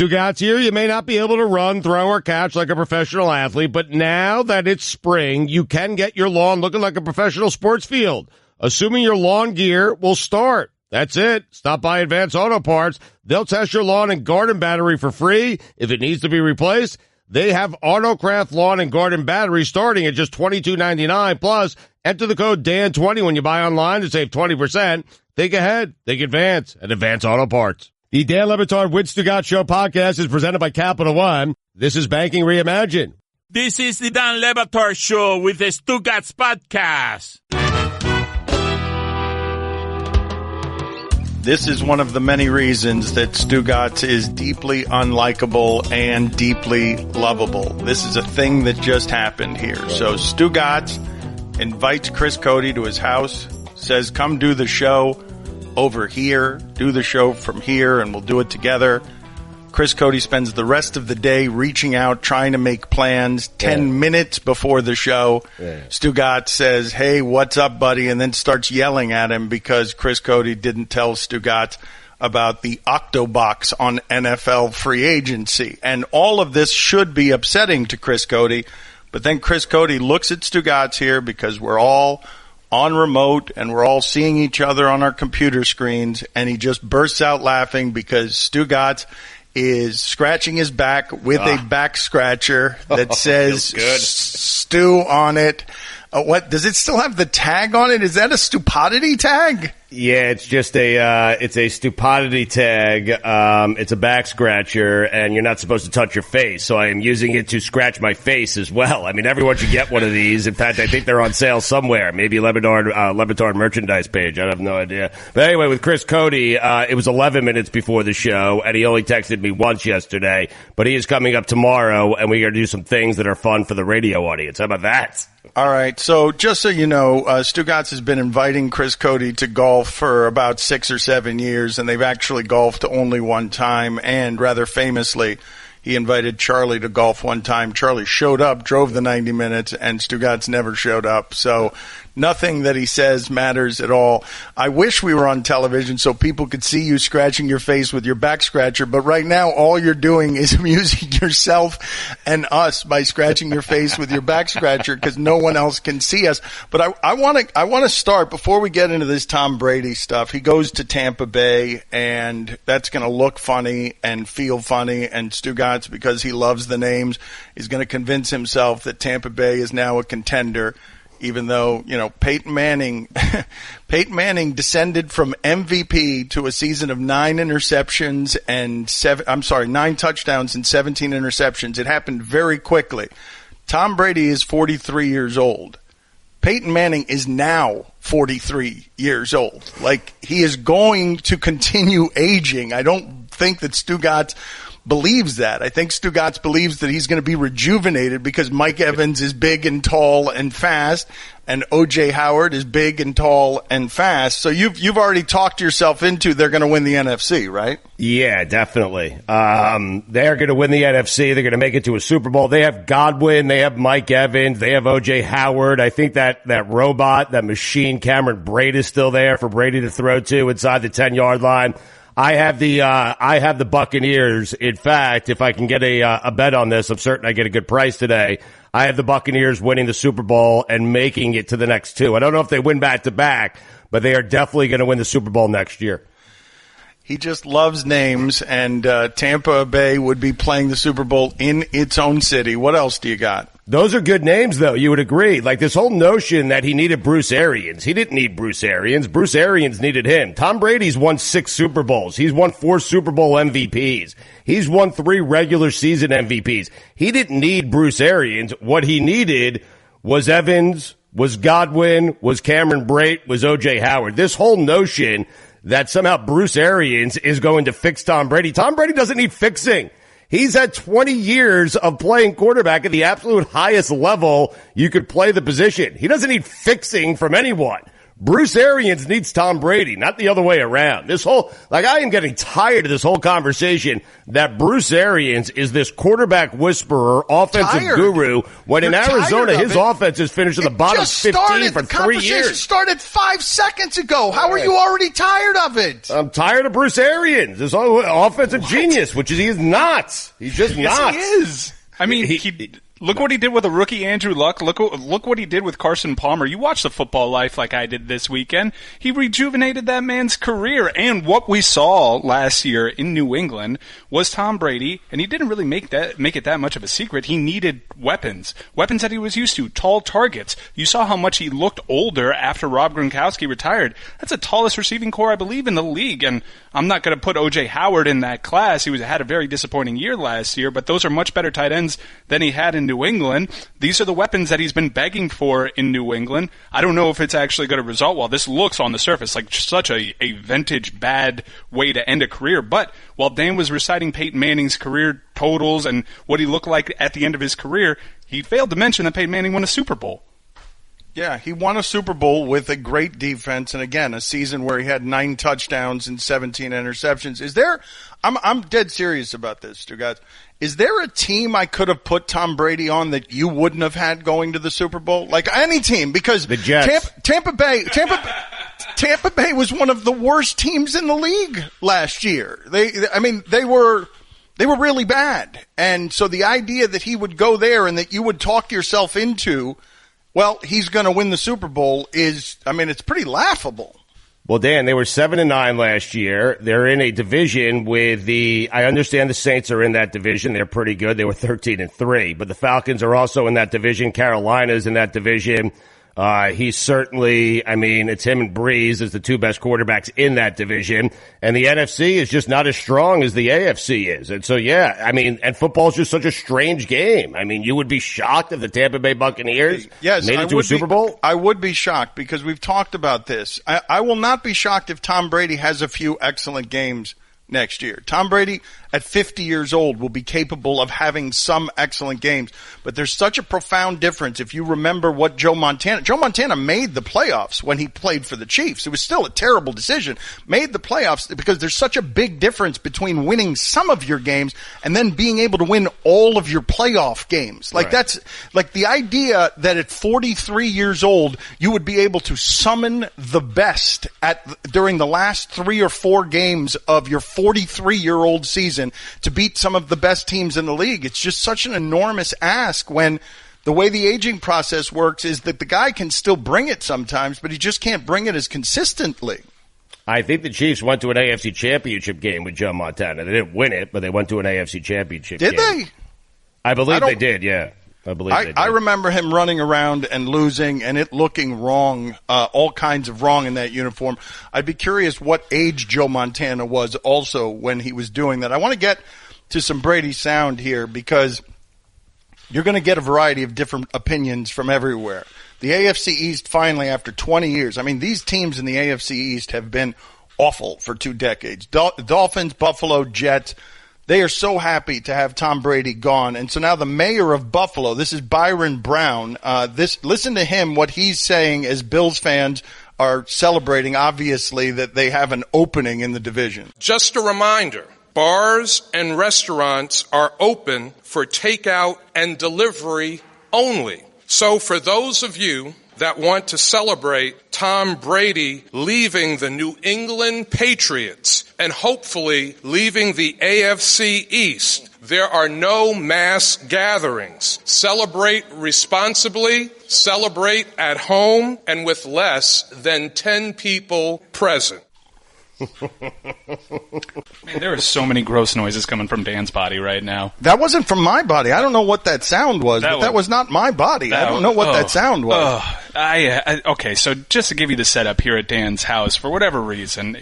Stugotz here. You may not be able to run, throw, or catch like a professional athlete, but now that it's spring, you can get your lawn looking like a professional sports field, assuming your lawn gear will start. That's it. Stop by Advanced Auto Parts. They'll test your lawn and garden battery for free. If it needs to be replaced, they have Autocraft lawn and garden batteries starting at just $22.99. Plus, enter the code DAN20 when you buy online to save 20%. Think ahead. Think Advance at Advanced Auto Parts. The Dan Le Batard with Stugotz Show podcast is presented by Capital One. This is Banking Reimagined. This is the Dan Le Batard Show with the Stugotz podcast. This is one of the many reasons that Stugotz is deeply unlikable and deeply lovable. This is a thing that just happened here. So Stugotz invites Chris Cody to his house, says, come do the show over here, do the show from here, and we'll do it together. Chris Cody spends the rest of the day reaching out, trying to make plans. 10 minutes before the show, Stugotz says, hey, what's up, buddy? And then starts yelling at him because Chris Cody didn't tell Stugotz about the Octobox on NFL free agency. And all of this should be upsetting to Chris Cody. But then Chris Cody looks at Stugotz here because we're all on remote and we're all seeing each other on our computer screens, and he just bursts out laughing because Stugotz is scratching his back with a back scratcher that says Stu on it. What does it still have the tag on it? Is that a stupidity tag? Yeah, it's just it's a stupidity tag. It's a back scratcher, and you're not supposed to touch your face, so I am using it to scratch my face as well. I mean, everyone should get one of these. In fact, I think they're on sale somewhere. Maybe Le Batard merchandise page. I have no idea. But anyway, with Chris Cody, it was 11 minutes before the show, and he only texted me once yesterday. But he is coming up tomorrow, and we're going to do some things that are fun for the radio audience. How about that? All right, so just so you know, Stugotz has been inviting Chris Cody to golf for about 6 or 7 years, and they've actually golfed only one time, and rather famously, he invited Charlie to golf one time. Charlie showed up, drove the 90 minutes, and Stugotz never showed up. So nothing that he says matters at all. I wish we were on television so people could see you scratching your face with your back scratcher, but right now all you're doing is amusing yourself and us by scratching your face with your back scratcher because no one else can see us. But I want to start, before we get into this Tom Brady stuff, he goes to Tampa Bay, and that's going to look funny and feel funny, and Stugotz, because he loves the names, is going to convince himself that Tampa Bay is now a contender, even though, you know, Peyton Manning descended from MVP to a season of 9 touchdowns and 17 interceptions. It happened very quickly. Tom Brady is 43 years old. Peyton Manning is now 43 years old. Like, he is going to continue aging. I don't think that Stugotz believes that. I think Stugotz believes that he's going to be rejuvenated because Mike Evans is big and tall and fast, and O.J. Howard is big and tall and fast. So you've already talked yourself into they're going to win the NFC, right? Yeah, definitely. They're going to win the NFC. They're going to make it to a Super Bowl. They have Godwin. They have Mike Evans. They have O.J. Howard. I think that robot, that machine, Cameron Braid, is still there for Brady to throw to inside the 10-yard line. I have the Buccaneers. In fact, if I can get a bet on this, I'm certain I get a good price today. I have the Buccaneers winning the Super Bowl and making it to the next two. I don't know if they win back to back, but they are definitely going to win the Super Bowl next year. He just loves names, and Tampa Bay would be playing the Super Bowl in its own city. What else do you got? Those are good names, though. You would agree. Like, this whole notion that he needed Bruce Arians. He didn't need Bruce Arians. Bruce Arians needed him. Tom Brady's won 6 Super Bowls. He's won 4 Super Bowl MVPs. He's won 3 regular season MVPs. He didn't need Bruce Arians. What he needed was Evans, was Godwin, was Cameron Brate, was O.J. Howard. This whole notion that somehow Bruce Arians is going to fix Tom Brady. Tom Brady doesn't need fixing. He's had 20 years of playing quarterback at the absolute highest level you could play the position. He doesn't need fixing from anyone. Bruce Arians needs Tom Brady, not the other way around. I am getting tired of this whole conversation that Bruce Arians is this quarterback whisperer, offensive guru, when in Arizona his offense has finished in the bottom 15 for 3 years. The conversation started 5 seconds ago. How are you already tired of it? I'm tired of Bruce Arians, this offensive genius, which he is not. He's just not. He is. I mean, look what he did with a rookie Andrew Luck. Look what he did with Carson Palmer. You watched the Football Life like I did this weekend. He rejuvenated that man's career. And what we saw last year in New England was Tom Brady, and he didn't really make it that much of a secret. He needed weapons that he was used to, tall targets. You saw how much he looked older after Rob Gronkowski retired. That's the tallest receiving core, I believe, in the league. And I'm not going to put O.J. Howard in that class. He had a very disappointing year last year, but those are much better tight ends than he had in New England. These are the weapons that he's been begging for in New England. I don't know if it's actually going to result well. This looks on the surface like such a vintage bad way to end a career. But while Dan was reciting Peyton Manning's career totals and what he looked like at the end of his career, he failed to mention that Peyton Manning won a Super Bowl. Yeah, he won a Super Bowl with a great defense, and again, a season where he had 9 touchdowns and 17 interceptions. I'm dead serious about this, Stugotz. Is there a team I could have put Tom Brady on that you wouldn't have had going to the Super Bowl? Like any team, because the Jets. Tampa Bay was one of the worst teams in the league last year. They were really bad. And so the idea that he would go there and that you would talk yourself into, well, he's going to win the Super Bowl it's pretty laughable. Well, Dan, they were 7-9 last year. They're in a division with I understand the Saints are in that division. They're pretty good. They were 13-3, but the Falcons are also in that division. Carolina's in that division. He's certainly, it's him and Breeze as the 2 best quarterbacks in that division. And the NFC is just not as strong as the AFC is. And so, and football's just such a strange game. You would be shocked if the Tampa Bay Buccaneers made it to a Super Bowl? I would be shocked because we've talked about this. I will not be shocked if Tom Brady has a few excellent games next year. Tom Brady, at 50 years old, will be capable of having some excellent games. But there's such a profound difference if you remember what Joe Montana made the playoffs when he played for the Chiefs. It was still a terrible decision. Made the playoffs because there's such a big difference between winning some of your games and then being able to win all of your playoff games. That's like the idea that at 43 years old, you would be able to summon the best during the last 3 or 4 games of your 43-year-old season to beat some of the best teams in the league. It's just such an enormous ask when the way the aging process works is that the guy can still bring it sometimes, but he just can't bring it as consistently. I think the Chiefs went to an AFC championship game with Joe Montana. They didn't win it, but they went to an AFC championship game. Did they? I believe they did, yeah. I remember him running around and losing and it looking wrong, all kinds of wrong in that uniform. I'd be curious what age Joe Montana was also when he was doing that. I want to get to some Brady sound here because you're going to get a variety of different opinions from everywhere. The AFC East finally, after 20 years, these teams in the AFC East have been awful for 2 decades. Dolphins, Buffalo, Jets. They are so happy to have Tom Brady gone. And so now the mayor of Buffalo, this is Byron Brown. Listen to him, what he's saying as Bills fans are celebrating, obviously, that they have an opening in the division. Just a reminder, bars and restaurants are open for takeout and delivery only. So for those of you that want to celebrate Tom Brady leaving the New England Patriots and hopefully leaving the AFC East, there are no mass gatherings. Celebrate responsibly, celebrate at home, and with less than 10 people present. Man, there are so many gross noises coming from Dan's body right now. That wasn't from my body. I don't know what that sound was, that was not my body. I don't know what that sound was. Okay, so just to give you the setup here at Dan's house, for whatever reason,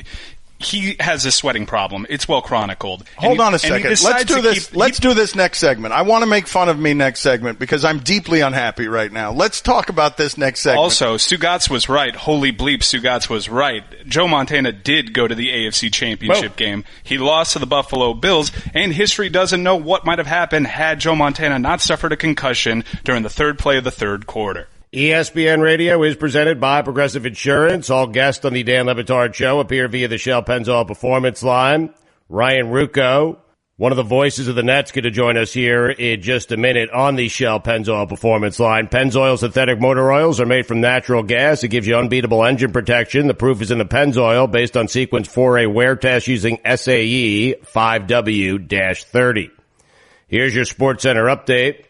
he has a sweating problem. It's well chronicled. Hold on a second. Let's do this. Let's do this next segment. I want to make fun of me next segment because I'm deeply unhappy right now. Let's talk about this next segment. Also, Stugotz was right. Holy bleep, Stugotz was right. Joe Montana did go to the AFC Championship game. He lost to the Buffalo Bills, and history doesn't know what might have happened had Joe Montana not suffered a concussion during the 3rd play of the 3rd quarter. ESPN Radio is presented by Progressive Insurance. All guests on the Dan Le Batard Show appear via the Shell Pennzoil Performance Line. Ryan Ruocco, one of the voices of the Nets, going to join us here in just a minute on the Shell Pennzoil Performance Line. Pennzoil synthetic motor oils are made from natural gas. It gives you unbeatable engine protection. The proof is in the Pennzoil, based on Sequence 4A wear test using SAE 5W-30. Here's your SportsCenter update.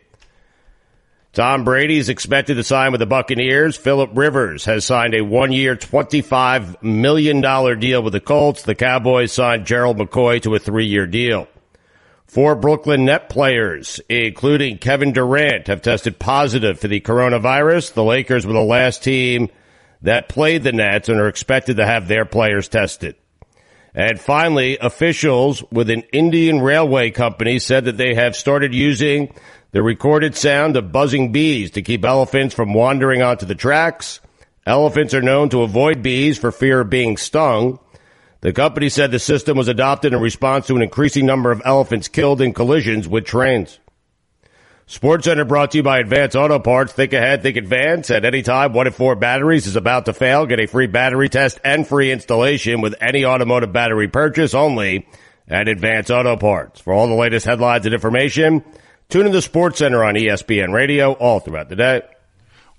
Tom Brady is expected to sign with the Buccaneers. Phillip Rivers has signed a one-year, $25 million deal with the Colts. The Cowboys signed Gerald McCoy to a 3-year deal. 4 Brooklyn Net players, including Kevin Durant, have tested positive for the coronavirus. The Lakers were the last team that played the Nets and are expected to have their players tested. And finally, officials with an Indian railway company said that they have started using the recorded sound of buzzing bees to keep elephants from wandering onto the tracks. Elephants are known to avoid bees for fear of being stung. The company said the system was adopted in response to an increasing number of elephants killed in collisions with trains. SportsCenter brought to you by Advance Auto Parts. Think ahead, think advance. At any time, 1 in 4 batteries is about to fail. Get a free battery test and free installation with any automotive battery purchase only at Advance Auto Parts. For all the latest headlines and information, tune in to SportsCenter on ESPN Radio all throughout the day.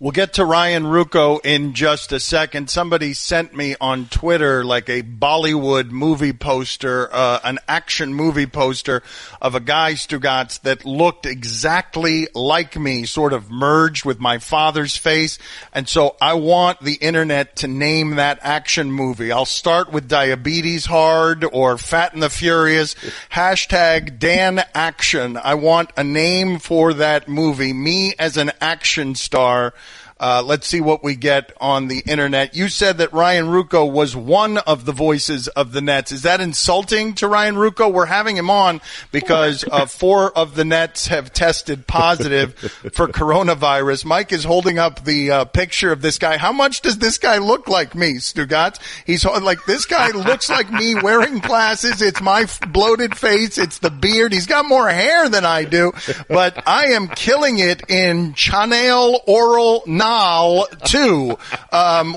We'll get to Ryan Ruocco in just a second. Somebody sent me on Twitter like a Bollywood movie poster, an action movie poster of a guy, Stugotz, that looked exactly like me, sort of merged with my father's face. And so I want the internet to name that action movie. I'll start with Diabetes Hard or Fat and the Furious. Hashtag Dan Action. I want a name for that movie. Me as an action star. Let's see what we get on the internet. You said that Ryan Ruocco was one of the voices of the Nets. Is that insulting to Ryan Ruocco? We're having him on because 4 of the Nets have tested positive for coronavirus. Mike is holding up the picture of this guy. How much does this guy look like me, Stugotz? He's like, this guy looks like me wearing glasses. It's my bloated face. It's the beard. He's got more hair than I do, but I am killing it in Chanel Oral 2,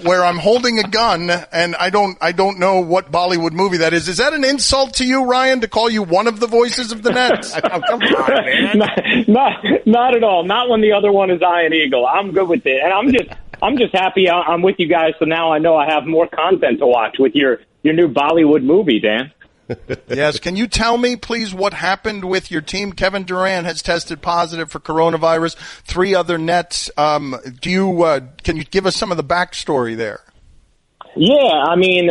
where I'm holding a gun, and I don't know what Bollywood movie that is. Is that an insult to you, Ryan, to call you one of the voices of the Nets? Oh, come on, man. Not at all. Not when the other one is Iron Eagle. I'm good with it, and I'm just happy I'm with you guys. So now I know I have more content to watch with your new Bollywood movie, Dan. Yes. Can you tell me, please, what happened with your team? Kevin Durant has tested positive for coronavirus. 3 other Nets. Can you give us some of the backstory there? Yeah, I mean,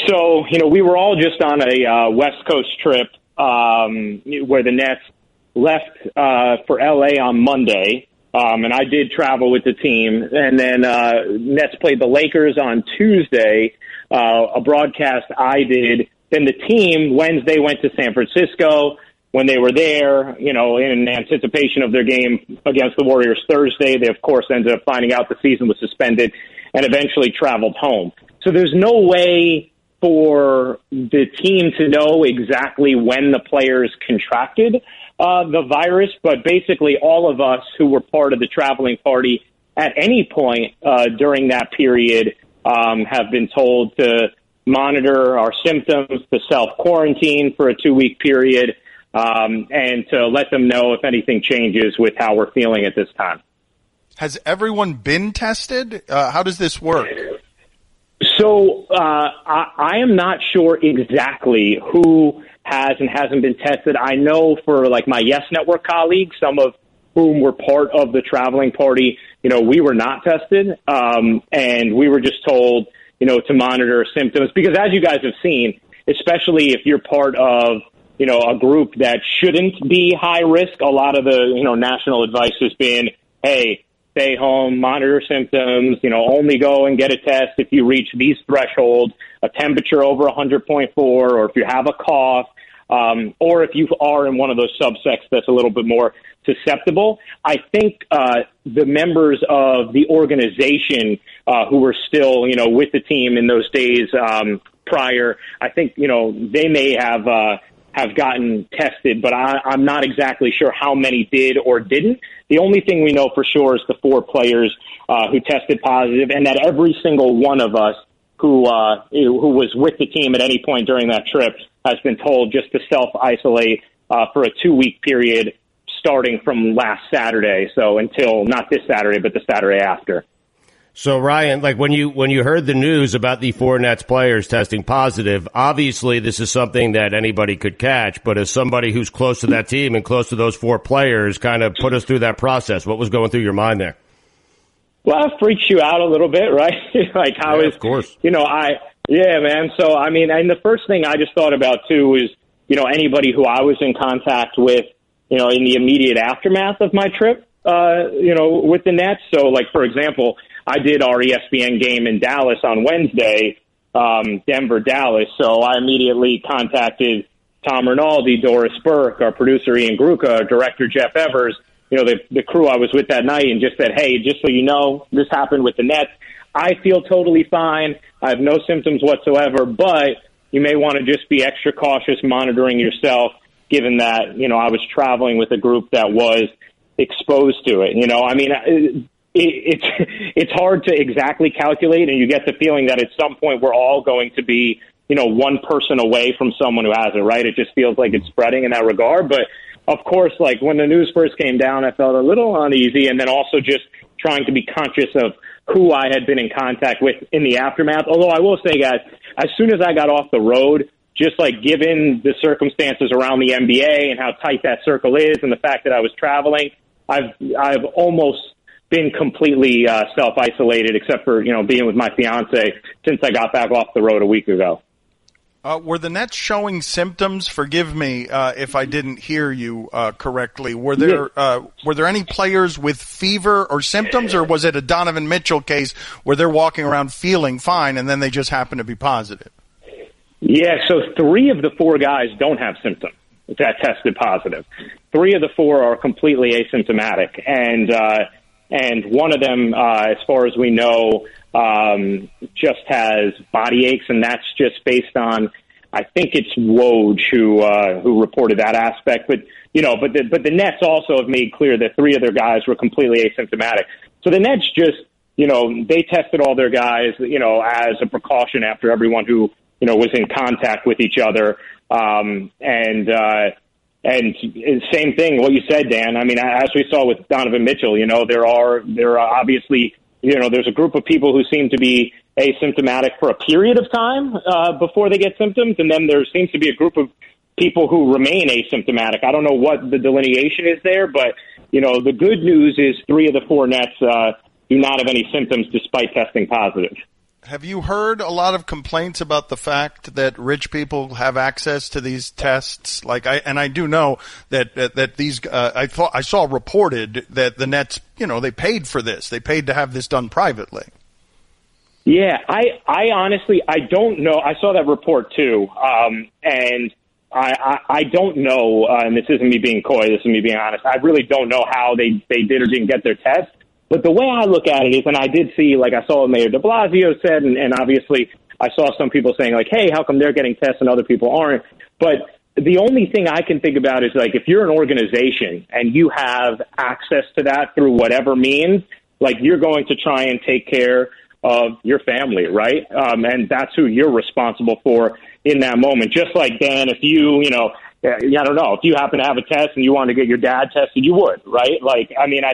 so, we were all just on a West Coast trip where the Nets left for L.A. on Monday, and I did travel with the team. And then Nets played the Lakers on Tuesday, a broadcast I did. Then the team Wednesday went to San Francisco. When they were there, in anticipation of their game against the Warriors Thursday, they, of course, ended up finding out the season was suspended and eventually traveled home. So there's no way for the team to know exactly when the players contracted the virus, but basically all of us who were part of the traveling party at any point during that period have been told to monitor our symptoms, to self-quarantine for a 2-week period, and to let them know if anything changes with how we're feeling at this time. Has everyone been tested? How does this work? So I am not sure exactly who has and hasn't been tested. I know for my Yes Network colleagues, some of whom were part of the traveling party, we were not tested, and we were just told to monitor symptoms, because as you guys have seen, especially if you're part of, a group that shouldn't be high risk, a lot of the, national advice has been, hey, stay home, monitor symptoms, only go and get a test if you reach these thresholds, a temperature over 100.4, or if you have a cough, or if you are in one of those subsects that's a little bit more susceptible. I think the members of the organization who were still, with the team in those days prior, I think, they may have have gotten tested, but I'm not exactly sure how many did or didn't. The only thing we know for sure is the 4 players who tested positive, and that every single one of us who was with the team at any point during that trip has been told just to self-isolate for a 2-week period starting from last Saturday. So until not this Saturday, but the Saturday after. So, Ryan, like when you heard the news about the 4 Nets players testing positive, obviously this is something that anybody could catch, but as somebody who's close to that team and close to those 4 players, kind of put us through that process. What was going through your mind there? Well, it freaks you out a little bit, right? Like how yeah, is, of course. Yeah, man. So, I mean, and the first thing I just thought about, too, was, anybody who I was in contact with, in the immediate aftermath of my trip, with the Nets. So, like, for example, I did our ESPN game in Dallas on Wednesday, Denver, Dallas. So I immediately contacted Tom Rinaldi, Doris Burke, our producer Ian Gruca, our director Jeff Evers, the crew I was with that night, and just said, hey, just so you know, this happened with the Nets. I feel totally fine. I have no symptoms whatsoever, but you may want to just be extra cautious monitoring yourself, given that, I was traveling with a group that was exposed to it. It's hard to exactly calculate, and you get the feeling that at some point we're all going to be, one person away from someone who has it, right? It just feels like it's spreading in that regard. But, of course, like when the news first came down, I felt a little uneasy, and then also just trying to be conscious of who I had been in contact with in the aftermath. Although I will say, guys, as soon as I got off the road, just like given the circumstances around the NBA and how tight that circle is and the fact that I was traveling, I've almost been completely self-isolated except for, being with my fiance since I got back off the road a week ago. Were the Nets showing symptoms? Forgive me if I didn't hear you correctly. Were there any players with fever or symptoms, or was it a Donovan Mitchell case where they're walking around feeling fine and then they just happen to be positive? Yeah, so 3 of the 4 guys don't have symptoms that tested positive. 3 of the 4 are completely asymptomatic, and one of them, as far as we know, just has body aches, and that's just based on, I think it's Woj who reported that aspect. But the Nets also have made clear that 3 of their guys were completely asymptomatic. So the Nets just, they tested all their guys, as a precaution after everyone who, was in contact with each other. And same thing, what you said, Dan. I mean, as we saw with Donovan Mitchell, there are obviously, there's a group of people who seem to be asymptomatic for a period of time before they get symptoms, and then there seems to be a group of people who remain asymptomatic. I don't know what the delineation is there, but, the good news is 3 of the 4 Nets do not have any symptoms despite testing positive. Have you heard a lot of complaints about the fact that rich people have access to these tests? I do know that these. I saw reported that the Nets, they paid for this. They paid to have this done privately. Yeah, I honestly, I don't know. I saw that report too, and I don't know. And this isn't me being coy. This is me being honest. I really don't know how they did or didn't get their test. But the way I look at it is, and I did see, like I saw what Mayor de Blasio said, and obviously I saw some people saying, like, hey, how come they're getting tests and other people aren't? But the only thing I can think about is, like, if you're an organization and you have access to that through whatever means, like, you're going to try and take care of your family, right? And that's who you're responsible for in that moment. Just like, Dan, if you, I don't know, if you happen to have a test and you want to get your dad tested, you would, right? Like, I mean, I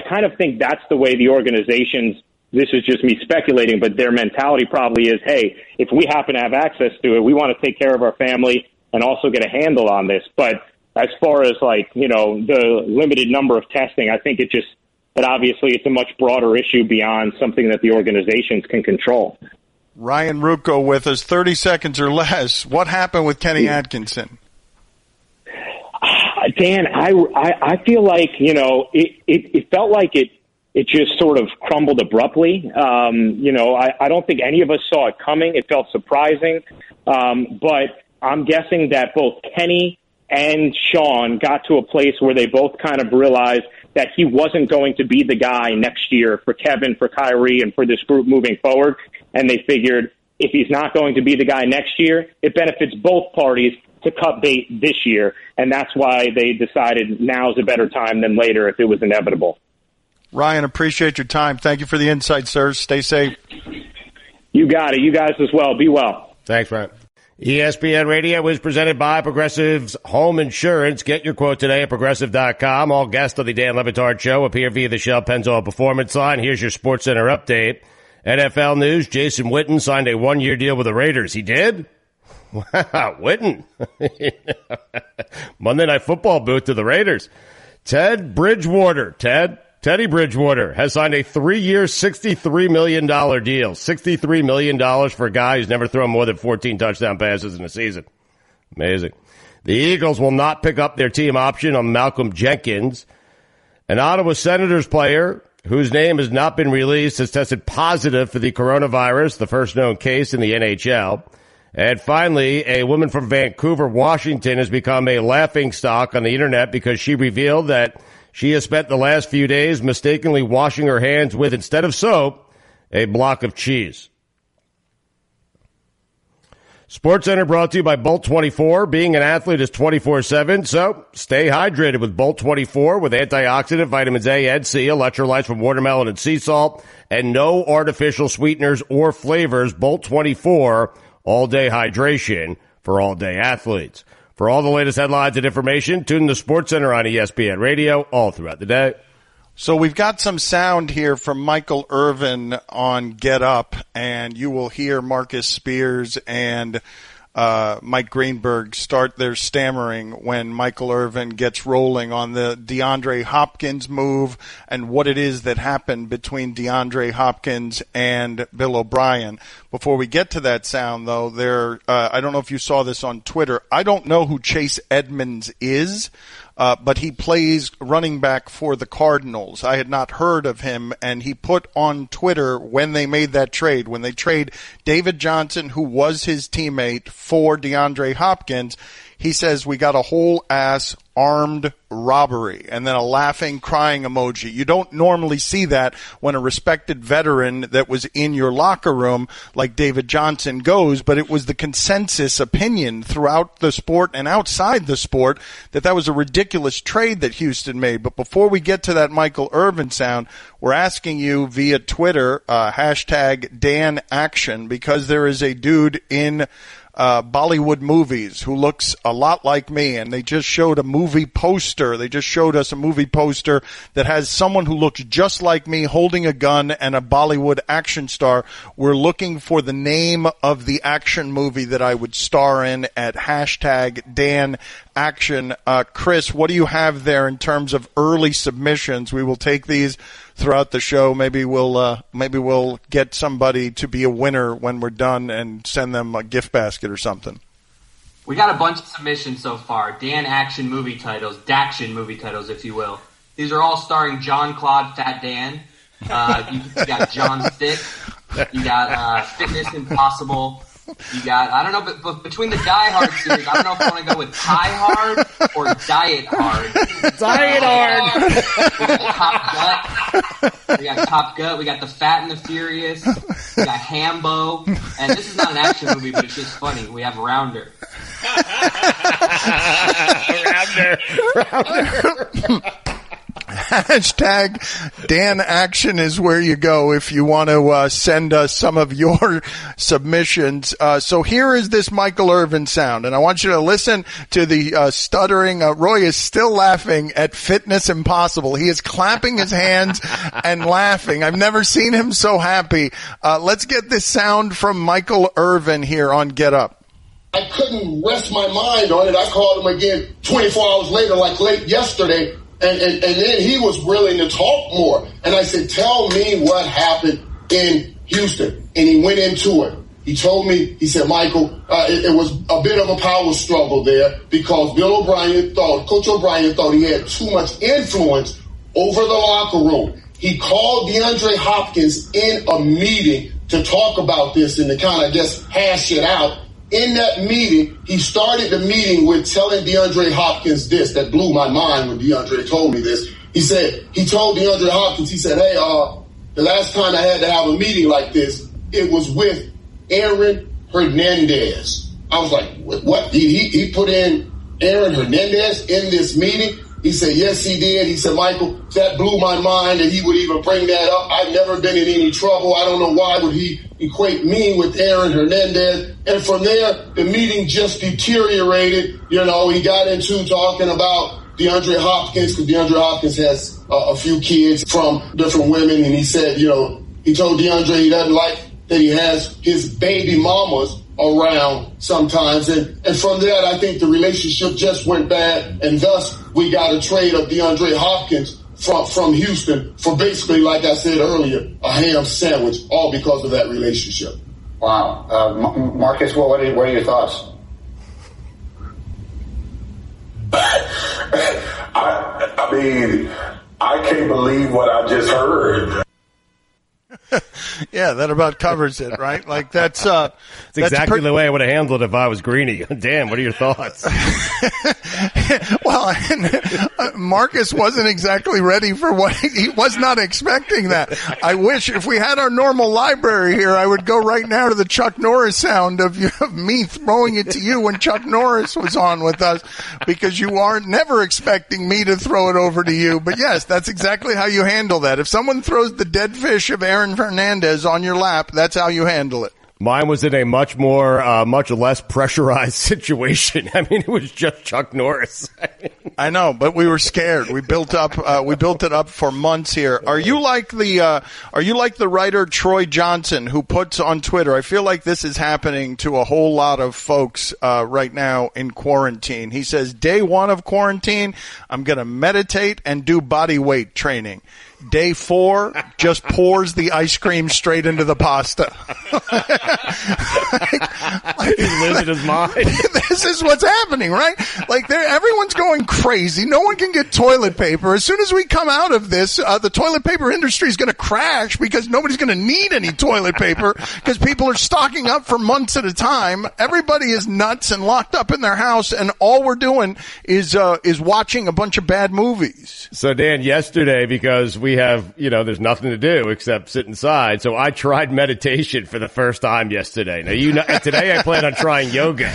kind of think that's the way the organizations, this is just me speculating, but their mentality probably is, hey, if we happen to have access to it, we want to take care of our family and also get a handle on this. But as far as, like, the limited number of testing, I think that obviously it's a much broader issue beyond something that the organizations can control. Ryan Ruocco with us, 30 seconds or less. What happened with Kenny Atkinson? Dan, I feel like, it felt like it just sort of crumbled abruptly. I don't think any of us saw it coming. It felt surprising. But I'm guessing that both Kenny and Sean got to a place where they both kind of realized that he wasn't going to be the guy next year for Kevin, for Kyrie, and for this group moving forward. And they figured if he's not going to be the guy next year, it benefits both parties to cut bait this year, and that's why they decided now's a better time than later if it was inevitable. Ryan, appreciate your time. Thank you for the insight, sir. Stay safe. You got it. You guys as well. Be well. Thanks, Ryan. ESPN Radio is presented by Progressive's Home Insurance. Get your quote today at Progressive.com. All guests of the Dan Le Batard Show appear via the Shell Pennzoil Performance Line. Here's your SportsCenter update. NFL news, Jason Witten signed a one-year deal with the Raiders. He did? Wow, Witten. Monday Night Football boot to the Raiders. Teddy Bridgewater has signed a 3-year, $63 million deal. $63 million for a guy who's never thrown more than 14 touchdown passes in a season. Amazing. The Eagles will not pick up their team option on Malcolm Jenkins. An Ottawa Senators player whose name has not been released has tested positive for the coronavirus, the first known case in the NHL. And finally, a woman from Vancouver, Washington, has become a laughingstock on the internet because she revealed that she has spent the last few days mistakenly washing her hands with, instead of soap, a block of cheese. SportsCenter brought to you by Bolt 24. Being an athlete is 24/7, so stay hydrated with Bolt 24 with antioxidant vitamins A and C, electrolytes from watermelon and sea salt, and no artificial sweeteners or flavors. Bolt 24, all-day hydration for all-day athletes. For all the latest headlines and information, tune in to SportsCenter on ESPN Radio all throughout the day. So we've got some sound here from Michael Irvin on Get Up, and you will hear Marcus Spears and Mike Greenberg start their stammering when Michael Irvin gets rolling on the DeAndre Hopkins move and what it is that happened between DeAndre Hopkins and Bill O'Brien. Before we get to that sound, though, I don't know if you saw this on Twitter. I don't know who Chase Edmonds is. But he plays running back for the Cardinals. I had not heard of him, and he put on Twitter when they made that trade, when they trade David Johnson, who was his teammate, for DeAndre Hopkins, he says, we got a whole-ass armed robbery, and then a laughing, crying emoji. You don't normally see that when a respected veteran that was in your locker room like David Johnson goes, but it was the consensus opinion throughout the sport and outside the sport that was a ridiculous trade that Houston made. But before we get to that Michael Irvin sound, we're asking you via Twitter, hashtag DanAction, because there is a dude in Bollywood movies who looks a lot like me, and they just showed a movie poster. They just showed us a movie poster that has someone who looks just like me holding a gun and a Bollywood action star. We're looking for the name of the action movie that I would star in at hashtag DanAction. Chris, what do you have there in terms of early submissions? We will take these throughout the show. Maybe we'll get somebody to be a winner when we're done and send them a gift basket or something. We got a bunch of submissions so far. DanAction movie titles, Daction movie titles, if you will. These are all starring John Claude Fat Dan. You got John Stick. You got Fitness Impossible. You got, I don't know, but between the Die Hard series, I don't know if I want to go with Die Hard or Diet Hard. Diet Hard! We got Top Gut. We got The Fat and the Furious. We got Hambo. And this is not an action movie, but it's just funny. We have Rounder. Rounder. Hashtag DanAction is where you go if you want to send us some of your submissions. So here is this Michael Irvin sound, and I want you to listen to the stuttering. Roy is still laughing at Fitness Impossible. He is clapping his hands and laughing. I've never seen him so happy. Let's get this sound from Michael Irvin here on Get Up. I couldn't rest my mind on it. I called him again 24 hours later, like late yesterday. And then he was willing to talk more. And I said, tell me what happened in Houston. And he went into it. He told me, he said, Michael, it was a bit of a power struggle there because Coach O'Brien thought he had too much influence over the locker room. He called DeAndre Hopkins in a meeting to talk about this and to kind of just hash it out. In that meeting, he started the meeting with telling DeAndre Hopkins this. That blew my mind when DeAndre told me this. He told DeAndre Hopkins, he said, hey, the last time I had to have a meeting like this, it was with Aaron Hernandez. I was like, what? He put in Aaron Hernandez in this meeting? He said, yes, he did. He said, Michael, that blew my mind that he would even bring that up. I've never been in any trouble. I don't know why would he equate me with Aaron Hernandez. And from there, the meeting just deteriorated. He got into talking about DeAndre Hopkins, because DeAndre Hopkins has a few kids from different women. And he said, he told DeAndre he doesn't like that he has his baby mamas around sometimes. And from that, I think the relationship just went bad. And thus, we got a trade of DeAndre Hopkins from Houston for basically, like I said earlier, a ham sandwich, all because of that relationship. Wow. Marcus, what are your thoughts? I mean, I can't believe what I just heard. Yeah, that about covers it, right? Like that's exactly the way I would have handled it if I was Greeny. Dan, what are your thoughts? Well, Marcus wasn't exactly ready for what he was not expecting that. I wish if we had our normal library here, I would go right now to the Chuck Norris sound of me throwing it to you when Chuck Norris was on with us, because you aren't never expecting me to throw it over to you. But yes, that's exactly how you handle that. If someone throws the dead fish of Aaron Hernandez on your lap, that's how you handle it. Mine was in a much less pressurized situation. I mean, it was just Chuck Norris. I know, but we were scared. We built it up for months here. Are you like the writer Troy Johnson, who puts on Twitter? I feel like this is happening to a whole lot of folks right now in quarantine. He says, day 1 of quarantine, I'm going to meditate and do body weight training. Day 4 just pours the ice cream straight into the pasta. He's losing his mind. This is what's happening, right? Like everyone's going crazy. No one can get toilet paper. As soon as we come out of this, the toilet paper industry is going to crash because nobody's going to need any toilet paper because people are stocking up for months at a time. Everybody is nuts and locked up in their house, and all we're doing is watching a bunch of bad movies. So Dan, yesterday, because we have, there's nothing to do except sit inside. So I tried meditation for the first time yesterday. Now, today I plan on trying yoga.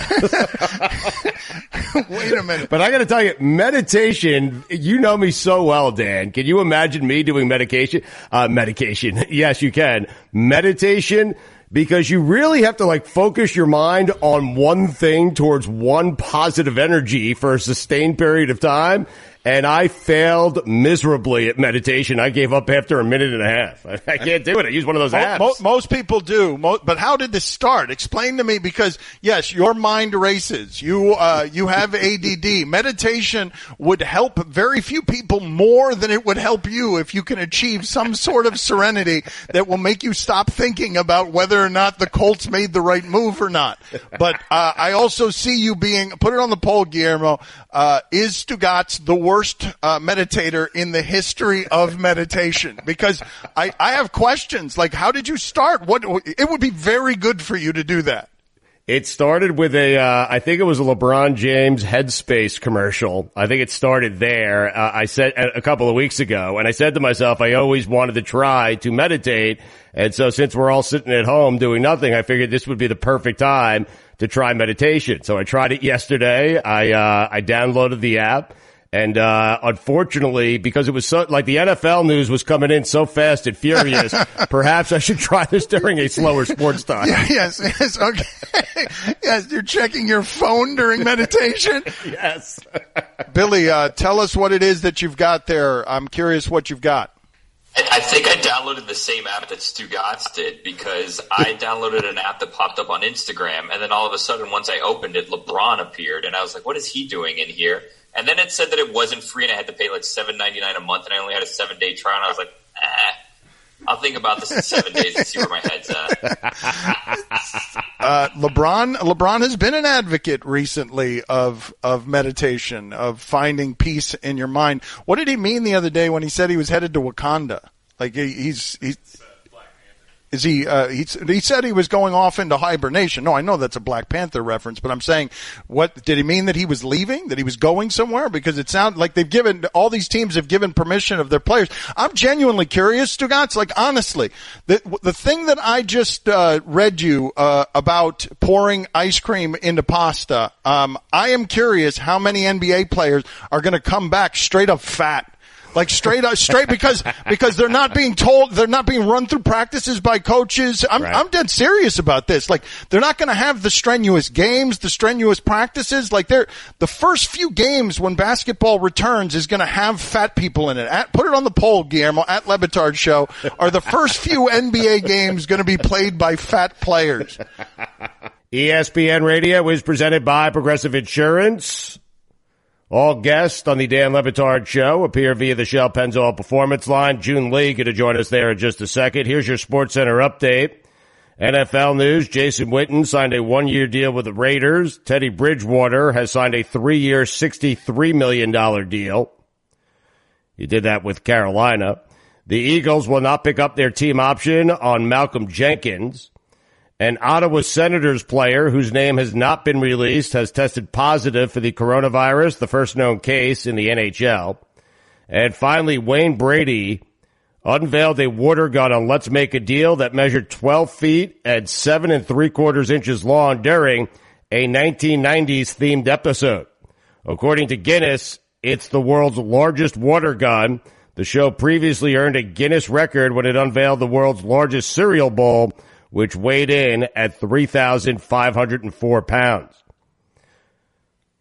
Wait a minute. But I got to tell you, meditation, you know me so well, Dan. Can you imagine me doing medication? Yes, you can. Meditation, because you really have to focus your mind on one thing towards one positive energy for a sustained period of time. And I failed miserably at meditation. I gave up after a minute and a half. I can't do it. I use one of those apps. Most people do. But how did this start? Explain to me, because, yes, your mind races. You have ADD. Meditation would help very few people more than it would help you if you can achieve some sort of serenity that will make you stop thinking about whether or not the Colts made the right move or not. But I also see you being – put it on the poll, Guillermo. Is Stugotz the worst meditator in the history of meditation? Because I have questions like, how did you start? It would be very good for you to do that. It started with I think it was a LeBron James Headspace commercial. I think it started there. I said a couple of weeks ago, and I said to myself, I always wanted to try to meditate. And so since we're all sitting at home doing nothing, I figured this would be the perfect time to try meditation. So I tried it yesterday. I downloaded the app. And unfortunately, because it was so the NFL news was coming in so fast and furious, perhaps I should try this during a slower sports time. Yes, okay. Yes, you're checking your phone during meditation? Yes. Billy, tell us what it is that you've got there. I'm curious what you've got. I think I downloaded the same app that Stugotz did, because I downloaded an app that popped up on Instagram, and then all of a sudden, once I opened it, LeBron appeared, and I was like, what is he doing in here? And then it said that it wasn't free, and I had to pay $7.99 a month, and I only had a 7-day trial, and I was like, I'll think about this in 7 days and see where my head's at. LeBron has been an advocate recently of meditation, of finding peace in your mind. What did he mean the other day when he said he was headed to Wakanda? He's Is he said he was going off into hibernation. No, I know that's a Black Panther reference, but I'm saying, what did he mean, that he was leaving, that he was going somewhere? Because it sounds like all these teams have given permission of their players. I'm genuinely curious, Stugotz, like honestly, the thing that I just read you about pouring ice cream into pasta, I am curious how many NBA players are going to come back straight up fat. Like straight because they're not being told, they're not being run through practices by coaches. I'm dead serious about this. Like, they're not going to have the strenuous games, the strenuous practices. Like, the first few games when basketball returns is going to have fat people in it. Put it on the poll, Guillermo, at Le Batard Show. Are the first few NBA games going to be played by fat players? ESPN Radio is presented by Progressive Insurance. All guests on the Dan Le Batard Show appear via the Shell Pennzoil Performance Line. Joon Lee going to join us there in just a second. Here's your SportsCenter update. NFL news, Jason Witten signed a one-year deal with the Raiders. Teddy Bridgewater has signed a 3-year, $63 million deal. He did that with Carolina. The Eagles will not pick up their team option on Malcolm Jenkins. An Ottawa Senators player whose name has not been released has tested positive for the coronavirus, the first known case in the NHL. And finally, Wayne Brady unveiled a water gun on Let's Make a Deal that measured 12 feet and 7 3/4 inches long during a 1990s themed episode. According to Guinness, it's the world's largest water gun. The show previously earned a Guinness record when it unveiled the world's largest cereal bowl, which weighed in at 3,504 pounds.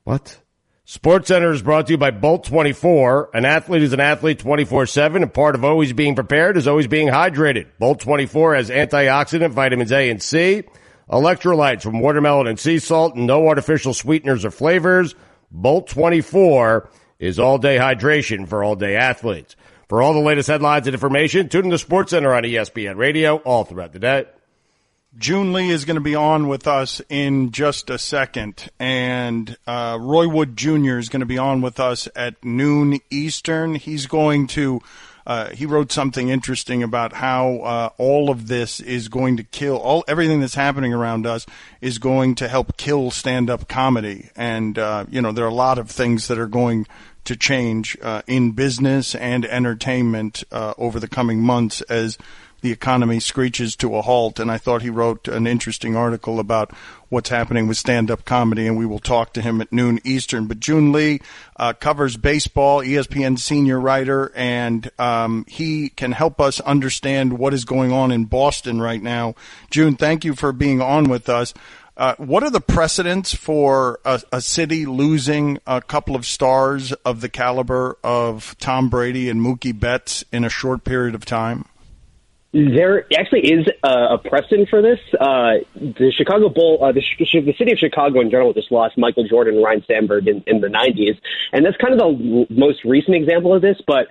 What? SportsCenter is brought to you by Bolt 24. An athlete is an athlete 24/7, and part of always being prepared is always being hydrated. Bolt 24 has antioxidant vitamins A and C, electrolytes from watermelon and sea salt, and no artificial sweeteners or flavors. Bolt 24 is all-day hydration for all-day athletes. For all the latest headlines and information, tune in to SportsCenter on ESPN Radio all throughout the day. Joon Lee is going to be on with us in just a second, and Roy Wood Jr. is going to be on with us at noon Eastern. He's going to he wrote something interesting about how all of this is going to kill, everything that's happening around us is going to help kill stand-up comedy. And, there are a lot of things that are going to change in business and entertainment over the coming months as the economy screeches to a halt. And I thought he wrote an interesting article about what's happening with stand-up comedy, and we will talk to him at noon Eastern. But Joon Lee covers baseball, ESPN senior writer, and he can help us understand what is going on in Boston right now. Joon, thank you for being on with us. What are the precedents for a city losing a couple of stars of the caliber of Tom Brady and Mookie Betts in a short period of time? There actually is a precedent for this. The Chicago Bull, the city of Chicago in general just lost Michael Jordan and Ryan Sandberg in the 90s. And that's kind of the most recent example of this. But,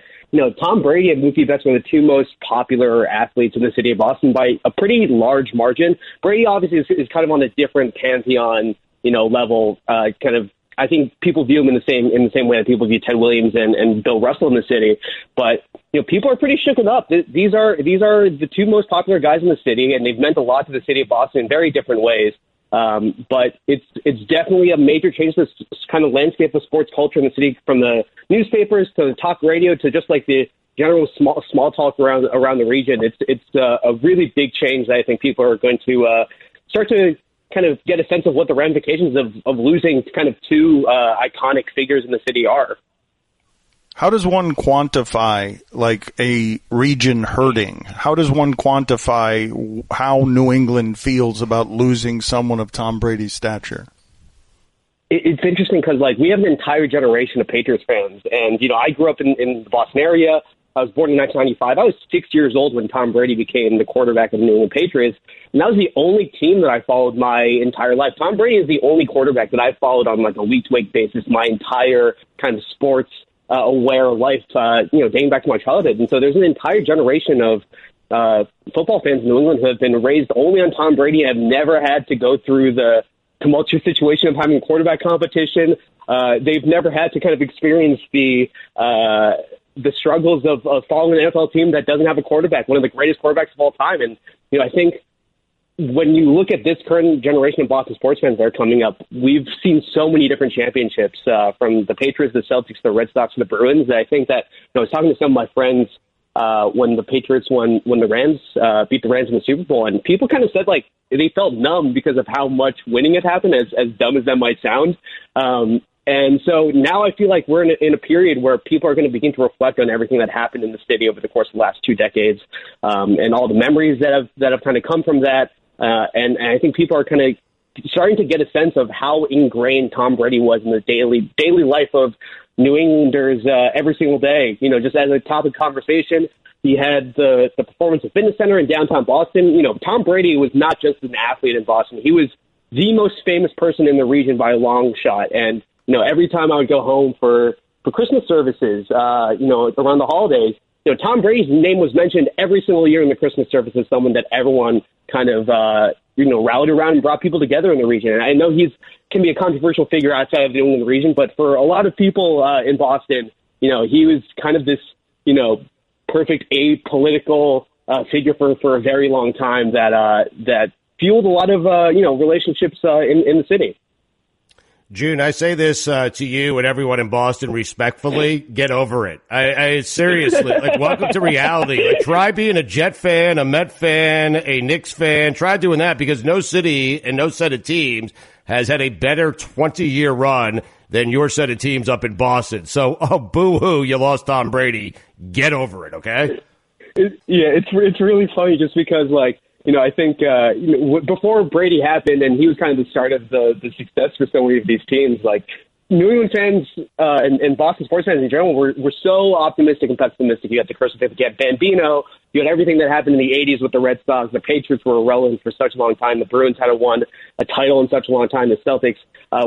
Tom Brady and Mookie Betts were the two most popular athletes in the city of Boston by a pretty large margin. Brady obviously is kind of on a different pantheon, level, I think people view him in the same way that people view Ted Williams and Bill Russell in the city. But people are pretty shooken up. These are the two most popular guys in the city, and they've meant a lot to the city of Boston in very different ways. But it's definitely a major change to this kind of landscape of sports culture in the city, from the newspapers to the talk radio to just like the general small talk around the region. It's a really big change that I think people are going to start to kind of get a sense of what the ramifications of losing kind of two iconic figures in the city are. How does one quantify like a region hurting? How does one quantify how New England feels about losing someone of Tom Brady's stature? It's interesting because we have an entire generation of Patriots fans, and I grew up in the Boston area. I was born in 1995. I was 6 years old when Tom Brady became the quarterback of the New England Patriots, and that was the only team that I followed my entire life. Tom Brady is the only quarterback that I followed on a week-to-week basis my entire kind of sports aware life, dating back to my childhood. And so there's an entire generation of football fans in New England who have been raised only on Tom Brady and have never had to go through the tumultuous situation of having a quarterback competition. They've never had to kind of experience the the struggles of following an NFL team that doesn't have a quarterback, one of the greatest quarterbacks of all time. And, I think when you look at this current generation of Boston sports fans that are coming up, we've seen so many different championships from the Patriots, the Celtics, the Red Sox, the Bruins. I think that I was talking to some of my friends when the Patriots when the Rams beat the Rams in the Super Bowl, and people kind of said like they felt numb because of how much winning had happened, as dumb as that might sound. And so now I feel like we're in a period where people are going to begin to reflect on everything that happened in the city over the course of the last 2 decades, and all the memories that have kind of come from that. And I think people are kind of starting to get a sense of how ingrained Tom Brady was in the daily life of New Englanders every single day. Just as a topic of conversation, he had the Performance and Fitness Center in downtown Boston. Tom Brady was not just an athlete in Boston. He was the most famous person in the region by a long shot. And, every time I would go home for Christmas services, around the holidays, Tom Brady's name was mentioned every single year in the Christmas service as someone that everyone kind of, rallied around and brought people together in the region. And I know can be a controversial figure outside of the New England region, but for a lot of people in Boston, he was kind of this, perfect apolitical figure for a very long time that fueled a lot of, relationships in the city. Joon, I say this to you and everyone in Boston respectfully, get over it. I seriously, welcome to reality. Try being a Jet fan, a Met fan, a Knicks fan. Try doing that because no city and no set of teams has had a better 20-year run than your set of teams up in Boston. So, boo-hoo, you lost Tom Brady. Get over it, okay? It's really funny just because, I think before Brady happened, and he was kind of the start of the success for so many of these teams, New England fans and Boston sports fans in general were so optimistic and pessimistic. You had the curse of Bambino. You had everything that happened in the 80s with the Red Sox. The Patriots were irrelevant for such a long time. The Bruins hadn't won a title in such a long time. The Celtics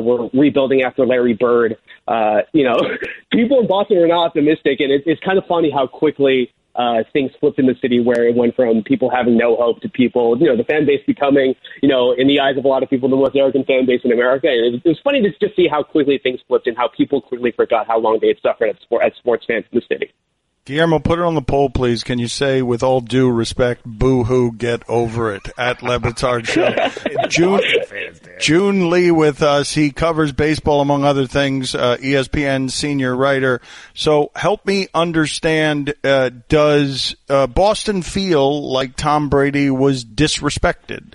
were rebuilding after Larry Bird. People in Boston are not optimistic, and it's kind of funny how quickly things flipped in the city, where it went from people having no hope to people, the fan base becoming, in the eyes of a lot of people, the most arrogant fan base in America. And it was funny to just see how quickly things flipped and how people quickly forgot how long they had suffered as sports fans in the city. Guillermo, put it on the poll, please. Can you say, with all due respect, boo-hoo, get over it, at Le Batard Show? Joon Lee with us. He covers baseball, among other things, ESPN senior writer. So help me understand, does Boston feel like Tom Brady was disrespected?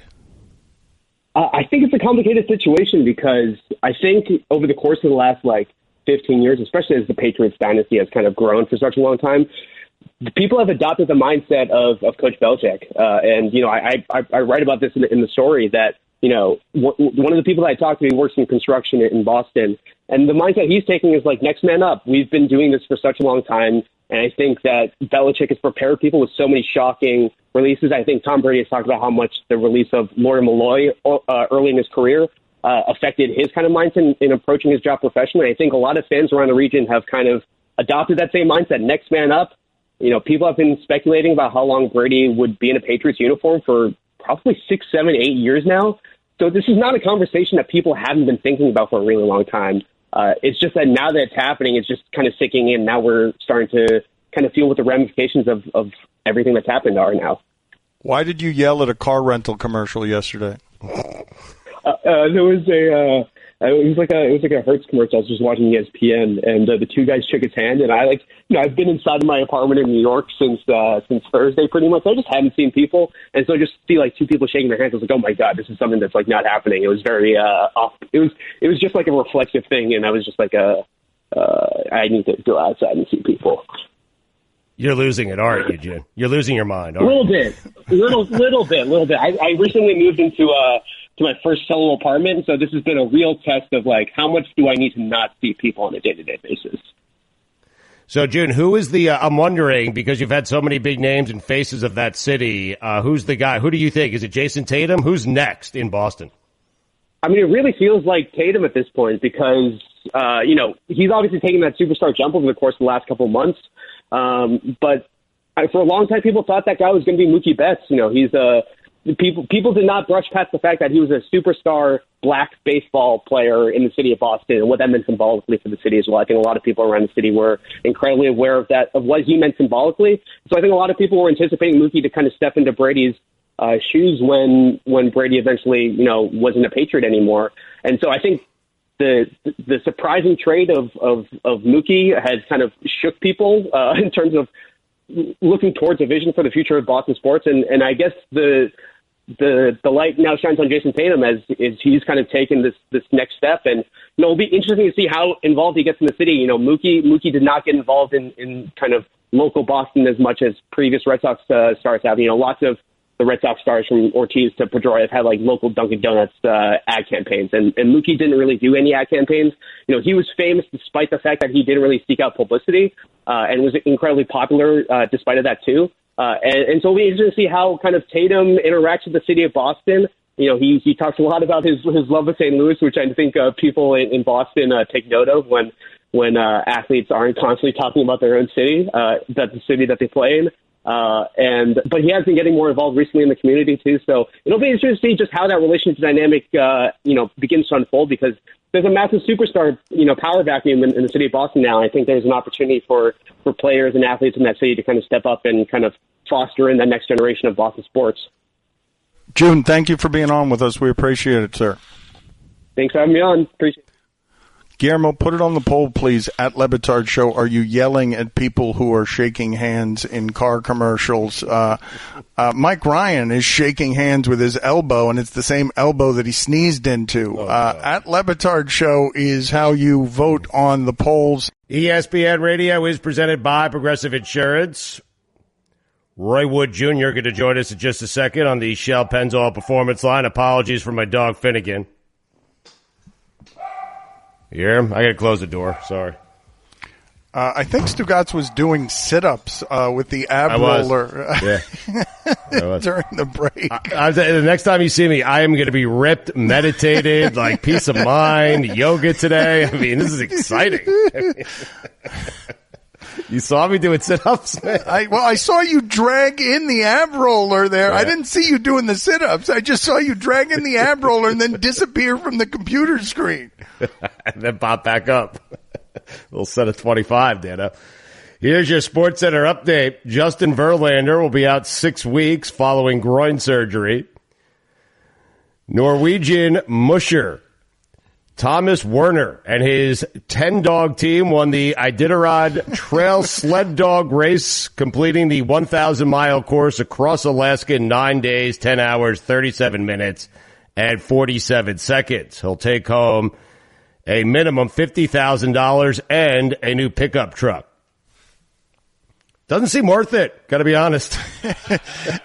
I think it's a complicated situation because I think over the course of the last, 15 years, especially as the Patriots dynasty has kind of grown for such a long time, the people have adopted the mindset of Coach Belichick. And I write about this in the story that, one of the people that I talked to, he works in construction in Boston, and the mindset he's taking is next man up. We've been doing this for such a long time. And I think that Belichick has prepared people with so many shocking releases. I think Tom Brady has talked about how much the release of Lawyer Malloy early in his career affected his kind of mindset in approaching his job professionally. I think a lot of fans around the region have kind of adopted that same mindset. Next man up. People have been speculating about how long Brady would be in a Patriots uniform for probably 6, 7, 8 years now. So this is not a conversation that people haven't been thinking about for a really long time. It's just that now that it's happening, it's just kind of sinking in. Now we're starting to kind of feel what the ramifications of everything that's happened are now. Why did you yell at a car rental commercial yesterday? There was it was like a Hertz commercial. I was just watching ESPN, and the two guys shook his hand, and I've been inside of my apartment in New York since Thursday, pretty much. I just haven't seen people, and so I just see two people shaking their hands. I was like, oh my god, this is something that's not happening. It was very off. It was just a reflexive thing, and I was just I need to go outside and see people. You're losing it, aren't you, Jim? You're losing your mind. A little bit. I recently moved into to my first solo apartment, so this has been a real test of how much do I need to not see people on a day-to-day basis. So, Joon, who is I'm wondering, because you've had so many big names and faces of that city, who's the guy? Who do you think? Is it Jason Tatum? Who's next in Boston? I mean, it really feels like Tatum at this point because, he's obviously taken that superstar jump over the course of the last couple of months. But for a long time, people thought that guy was going to be Mookie Betts. He's people did not brush past the fact that he was a superstar black baseball player in the city of Boston and what that meant symbolically for the city as well. I think a lot of people around the city were incredibly aware of that, of what he meant symbolically. So I think a lot of people were anticipating Mookie to kind of step into Brady's shoes when Brady eventually, wasn't a Patriot anymore. And so I think the surprising trade of Mookie has kind of shook people in terms of looking towards a vision for the future of Boston sports. And I guess the light now shines on Jason Tatum as he's kind of taken this next step. And, it'll be interesting to see how involved he gets in the city. Mookie did not get involved in kind of local Boston as much as previous Red Sox stars have. Lots of the Red Sox stars from Ortiz to Pedroia have had like local Dunkin' Donuts ad campaigns, and Mookie didn't really do any ad campaigns. He was famous despite the fact that he didn't really seek out publicity, and was incredibly popular despite of that too. And so it'll be interesting to see how kind of Tatum interacts with the city of Boston. He talks a lot about his love of St. Louis, which I think people in Boston take note of when athletes aren't constantly talking about their own city, that the city that they play in. But he has been getting more involved recently in the community too. So it'll be interesting to see just how that relationship dynamic, begins to unfold, because there's a massive superstar, power vacuum in the city of Boston now. I think there's an opportunity for players and athletes in that city to kind of step up and kind of foster in that next generation of Boston sports. Joon, thank you for being on with us. We appreciate it, sir. Thanks for having me on. Appreciate it. Guillermo, put it on the poll, please, at Le Batard Show. Are you yelling at people who are shaking hands in car commercials? Mike Ryan is shaking hands with his elbow, and it's the same elbow that he sneezed into. At Le Batard Show is how you vote on the polls. ESPN Radio is presented by Progressive Insurance. Roy Wood Jr. going to join us in just a second on the Shell Pennzoil Performance Line. Apologies for my dog Finnegan. Yeah, I got to close the door. Sorry. I think Stugotz was doing sit-ups with the ab roller during the break. The next time you see me, I am going to be ripped, meditated, like peace of mind, yoga today. I mean, this is exciting. You saw me doing sit-ups, man? I saw you drag in the ab roller there. Yeah. I didn't see you doing the sit-ups. I just saw you drag in the ab roller and then disappear from the computer screen. And then pop back up. A little set of 25, Dana. Here's your SportsCenter update. Justin Verlander will be out 6 weeks following groin surgery. Norwegian musher Thomas Werner and his 10-dog team won the Iditarod Trail Sled Dog Race, completing the 1,000-mile course across Alaska in 9 days, 10 hours, 37 minutes, and 47 seconds. He'll take home a minimum $50,000 and a new pickup truck. Doesn't seem worth it, got to be honest.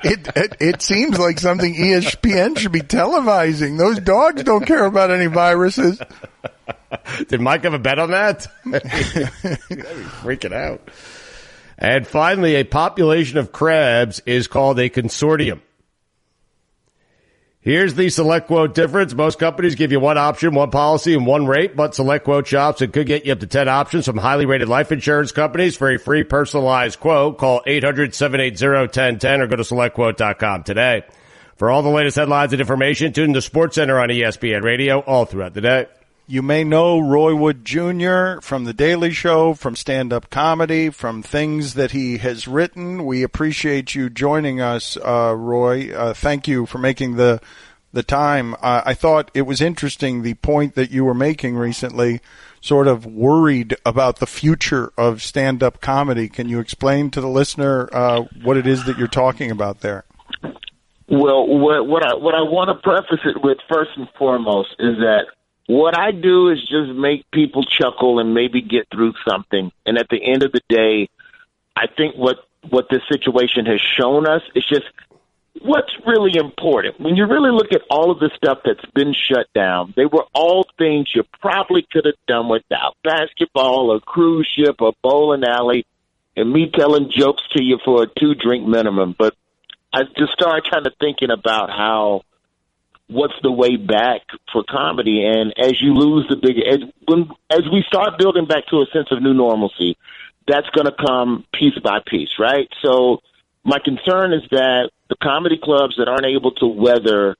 It seems like something ESPN should be televising. Those dogs don't care about any viruses. Did Mike have a bet on that? He'd be freaking out. And finally, a population of crabs is called a consortium. Here's the SelectQuote difference. Most companies give you one option, one policy, and one rate, but SelectQuote shops and could get you up to 10 options from highly rated life insurance companies. For a free personalized quote, call 800-780-1010 or go to SelectQuote.com today. For all the latest headlines and information, tune in to SportsCenter on ESPN Radio all throughout the day. You may know Roy Wood Jr. from The Daily Show, from stand-up comedy, from things that he has written. We appreciate you joining us, Roy. Thank you for making the time. I thought it was interesting, the point that you were making recently, sort of worried about the future of stand-up comedy. Can you explain to the listener what it is that you're talking about there? Well, what I want to preface it with first and foremost is that what I do is just make people chuckle and maybe get through something. And at the end of the day, I think what this situation has shown us is just what's really important. When you really look at all of the stuff that's been shut down, they were all things you probably could have done without. Basketball, a cruise ship, a bowling alley, and me telling jokes to you for a 2-drink minimum. But I just started kind of thinking about what's the way back for comedy, and as you lose as we start building back to a sense of new normalcy, that's going to come piece by piece, right? So My concern is that the comedy clubs that aren't able to weather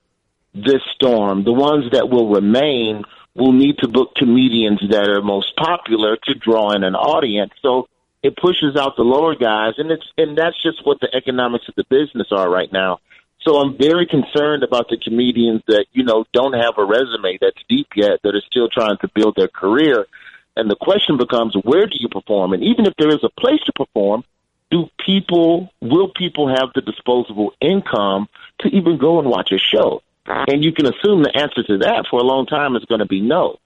this storm, the ones that will remain, will need to book comedians that are most popular to draw in an audience. So it pushes out the lower guys, and that's just what the economics of the business are right now. So I'm very concerned about the comedians that, don't have a resume that's deep yet, that are still trying to build their career. And the question becomes, where do you perform? And even if there is a place to perform, will people have the disposable income to even go and watch a show? And you can assume the answer to that for a long time is going to be no.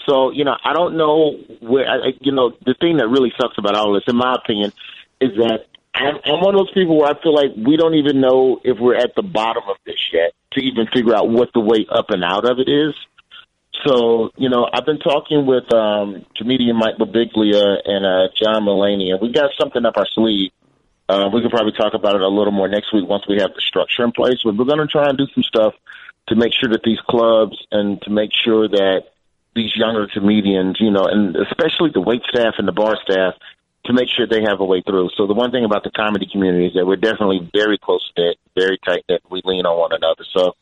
So, I don't know where, the thing that really sucks about all this, in my opinion, is that I'm one of those people where I feel like we don't even know if we're at the bottom of this yet to even figure out what the way up and out of it is. So, I've been talking with comedian Mike Birbiglia and John Mulaney, and we got something up our sleeve. We could probably talk about it a little more next week once we have the structure in place. But we're going to try and do some stuff to make sure that these clubs and to make sure that these younger comedians, and especially the wait staff and the bar staff, to make sure they have a way through. So the one thing about the comedy community is that we're definitely very close-knit, very tight-knit. We lean on one another. So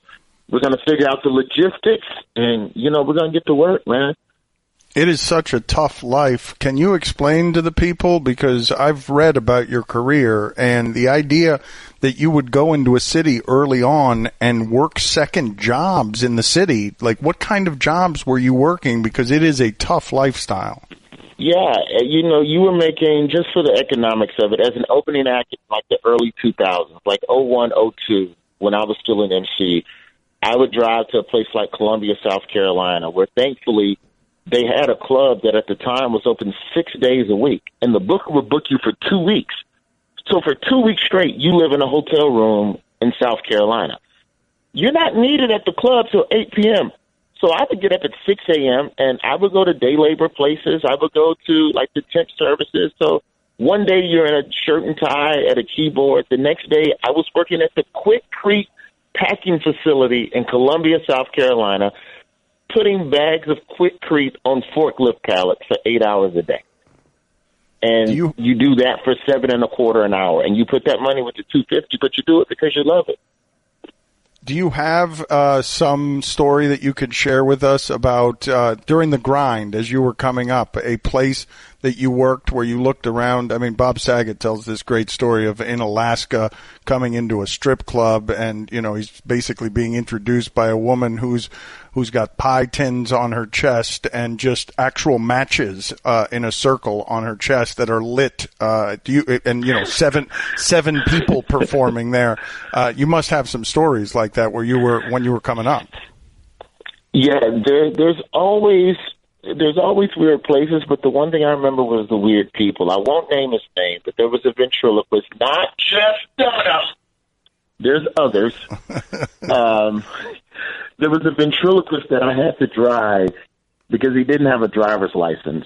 we're going to figure out the logistics, and, we're going to get to work, man. It is such a tough life. Can you explain to the people, because I've read about your career and the idea that you would go into a city early on and work second jobs in the city. Like, what kind of jobs were you working? Because it is a tough lifestyle. Yeah, you were making, just for the economics of it, as an opening act in like the early 2000s, like 01, 02, when I was still an MC, I would drive to a place like Columbia, South Carolina, where thankfully they had a club that at the time was open 6 days a week, and the booker would book you for 2 weeks. So for 2 weeks straight, you live in a hotel room in South Carolina. You're not needed at the club till 8 p.m. So I would get up at 6 a.m., and I would go to day labor places. I would go to, like, the temp services. So one day you're in a shirt and tie at a keyboard. The next day I was working at the Quick Creek packing facility in Columbia, South Carolina, putting bags of Quick-Crete on forklift pallets for 8 hours a day. And you do that for $7.25 an hour, and you put that money with the $250, but you do it because you love it. Do you have some story that you could share with us about during the grind as you were coming up, a place that you worked where you looked around? I mean, Bob Saget tells this great story of in Alaska coming into a strip club, and he's basically being introduced by a woman who's got pie tins on her chest and just actual matches in a circle on her chest that are lit. Seven people performing there. You must have some stories like that when you were coming up. Yeah, there's always weird places, but the one thing I remember was the weird people. I won't name his name, but there was a ventriloquist, not just Donna. There's others. There was a ventriloquist that I had to drive because he didn't have a driver's license.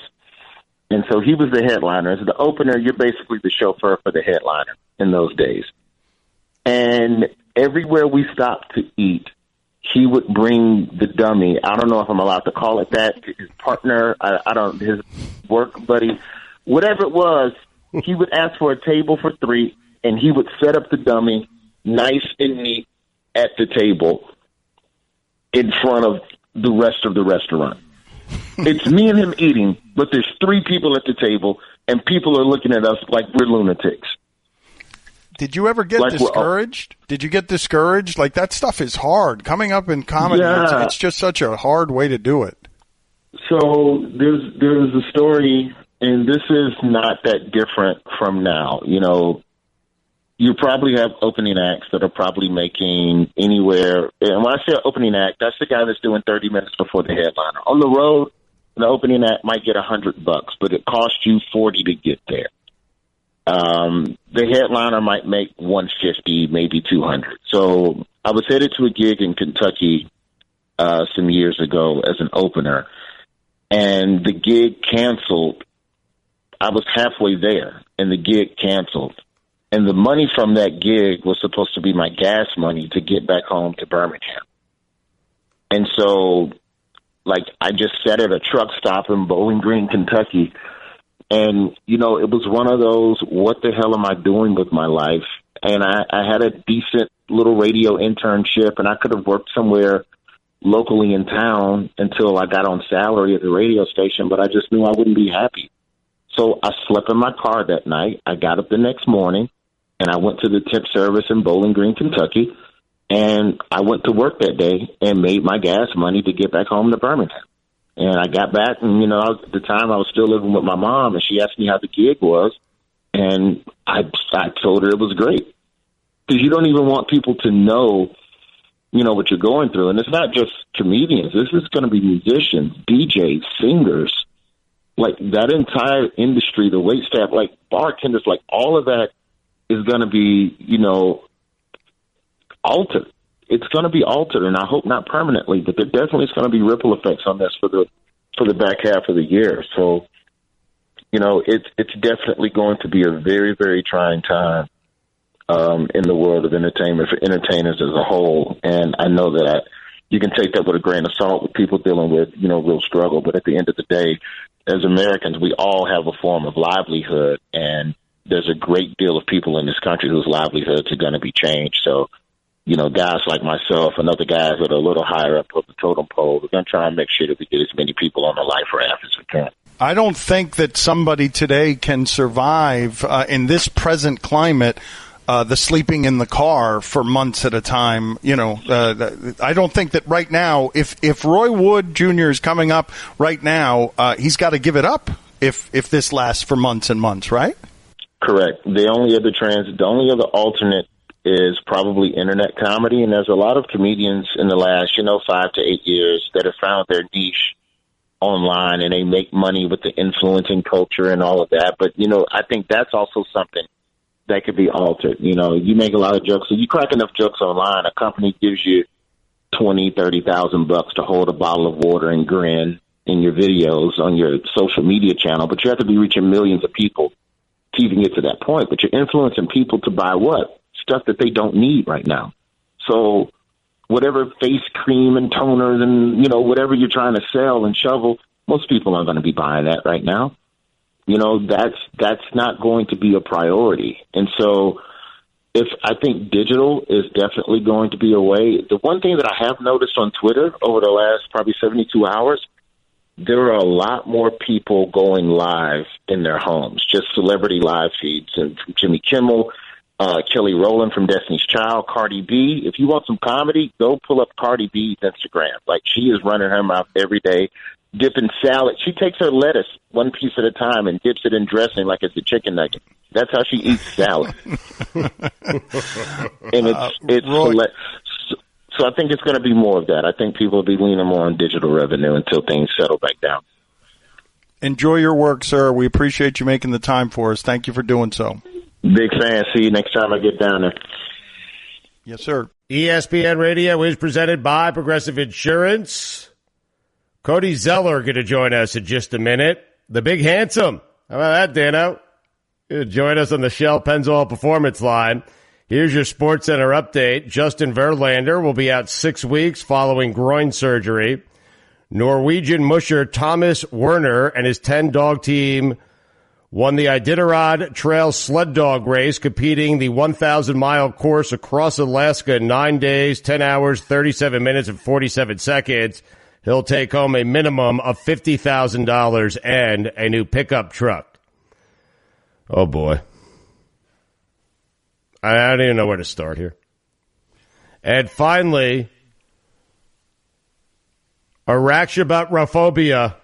And so he was the headliner. As the opener, you're basically the chauffeur for the headliner in those days. And everywhere we stopped to eat, he would bring the dummy. I don't know if I'm allowed to call it that. His partner, his work buddy, whatever it was, he would ask for a table for 3, and he would set up the dummy nice and neat at the table in front of the rest of the restaurant. It's me and him eating, but there's 3 people at the table, and people are looking at us like we're lunatics. Did you ever get discouraged? Did you get discouraged? Like, that stuff is hard. Coming up in comedy, it's just such a hard way to do it. So there's a story, and this is not that different from now. You probably have opening acts that are probably making anywhere. And when I say opening act, that's the guy that's doing 30 minutes before the headliner. On the road, the opening act might get $100, but it costs you $40 to get there. The headliner might make $150, maybe $200. So I was headed to a gig in Kentucky some years ago as an opener, and the gig canceled. I was halfway there, and the gig canceled. And the money from that gig was supposed to be my gas money to get back home to Birmingham. And so, I just sat at a truck stop in Bowling Green, Kentucky. And, it was one of those, what the hell am I doing with my life? and I had a decent little radio internship, and I could have worked somewhere locally in town until I got on salary at the radio station, but I just knew I wouldn't be happy. So I slept in my car that night. I got up the next morning, and I went to the tip service in Bowling Green, Kentucky, and I went to work that day and made my gas money to get back home to Birmingham. And I got back, and, at the time I was still living with my mom, and she asked me how the gig was, and I told her it was great. Because you don't even want people to know, what you're going through. And it's not just comedians. This is going to be musicians, DJs, singers, like that entire industry, the wait staff, like bartenders, like all of that is going to be, altered. It's going to be altered, and I hope not permanently, but there definitely is going to be ripple effects on this for the back half of the year. So, it's definitely going to be a very, very trying time in the world of entertainment for entertainers as a whole. And I know that you can take that with a grain of salt with people dealing with, real struggle. But at the end of the day, as Americans, we all have a form of livelihood, and there's a great deal of people in this country whose livelihoods are going to be changed. So, guys like myself and other guys that are a little higher up the totem pole, we're going to try and make sure that we get as many people on the life raft as we can. I don't think that somebody today can survive in this present climate the sleeping in the car for months at a time. I don't think that right now, if Roy Wood Jr. is coming up right now, he's got to give it up if this lasts for months and months, right? Correct. The only other alternate is probably internet comedy, and there's a lot of comedians in the last, 5 to 8 years that have found their niche online, and they make money with the influencing culture and all of that. But, I think that's also something that could be altered. You make a lot of jokes. So you crack enough jokes online, a company gives you $20,000-$30,000 to hold a bottle of water and grin in your videos on your social media channel, but you have to be reaching millions of people to even get to that point. But you're influencing people to buy what? Stuff that they don't need right now. So whatever face cream and toners and, whatever you're trying to sell and shovel, most people aren't going to be buying that right now. That's not going to be a priority. And so I think digital is definitely going to be a way. The one thing that I have noticed on Twitter over the last probably 72 hours, there are a lot more people going live in their homes, just celebrity live feeds, and from Jimmy Kimmel, Kelly Rowland from Destiny's Child, Cardi B. If you want some comedy, go pull up Cardi B's Instagram. Like, she is running her mouth every day, dipping salad. She takes her lettuce one piece at a time and dips it in dressing like it's a chicken nugget. That's how she eats salad. And so I think it's going to be more of that. I think people will be leaning more on digital revenue until things settle back down. Enjoy your work, sir. We appreciate you making the time for us. Thank you for doing so. Big fan. See you next time I get down there. Yes, sir. ESPN Radio is presented by Progressive Insurance. Cody Zeller going to join us in just a minute. The Big Handsome. How about that, Dano? Join us on the Shell Pennzoil Performance Line. Here's your SportsCenter update. Justin Verlander will be out 6 weeks following groin surgery. Norwegian musher Thomas Werner and his 10-dog team won the Iditarod Trail Sled Dog Race, competing the 1,000-mile course across Alaska in 9 days, 10 hours, 37 minutes, and 47 seconds. He'll take home a minimum of $50,000 and a new pickup truck. Oh, boy. I don't even know where to start here. And finally, araxibuttrophobia.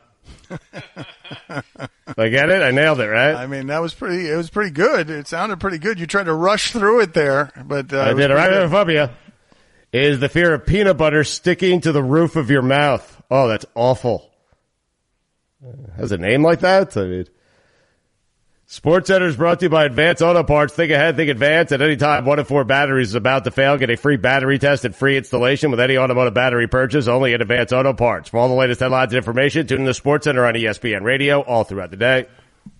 I get it? I nailed it, right? I mean, it was pretty good. It sounded pretty good. You tried to rush through it there, but I did. Araxibuttrophobia is the fear of peanut butter sticking to the roof of your mouth. Oh, that's awful. Has a name like that? I mean, SportsCenter is brought to you by Advance Auto Parts. Think ahead, think advance. At any time, 1 in 4 batteries is about to fail. Get a free battery test and free installation with any automotive battery purchase only at Advance Auto Parts. For all the latest headlines and information, tune in to SportsCenter on ESPN Radio all throughout the day.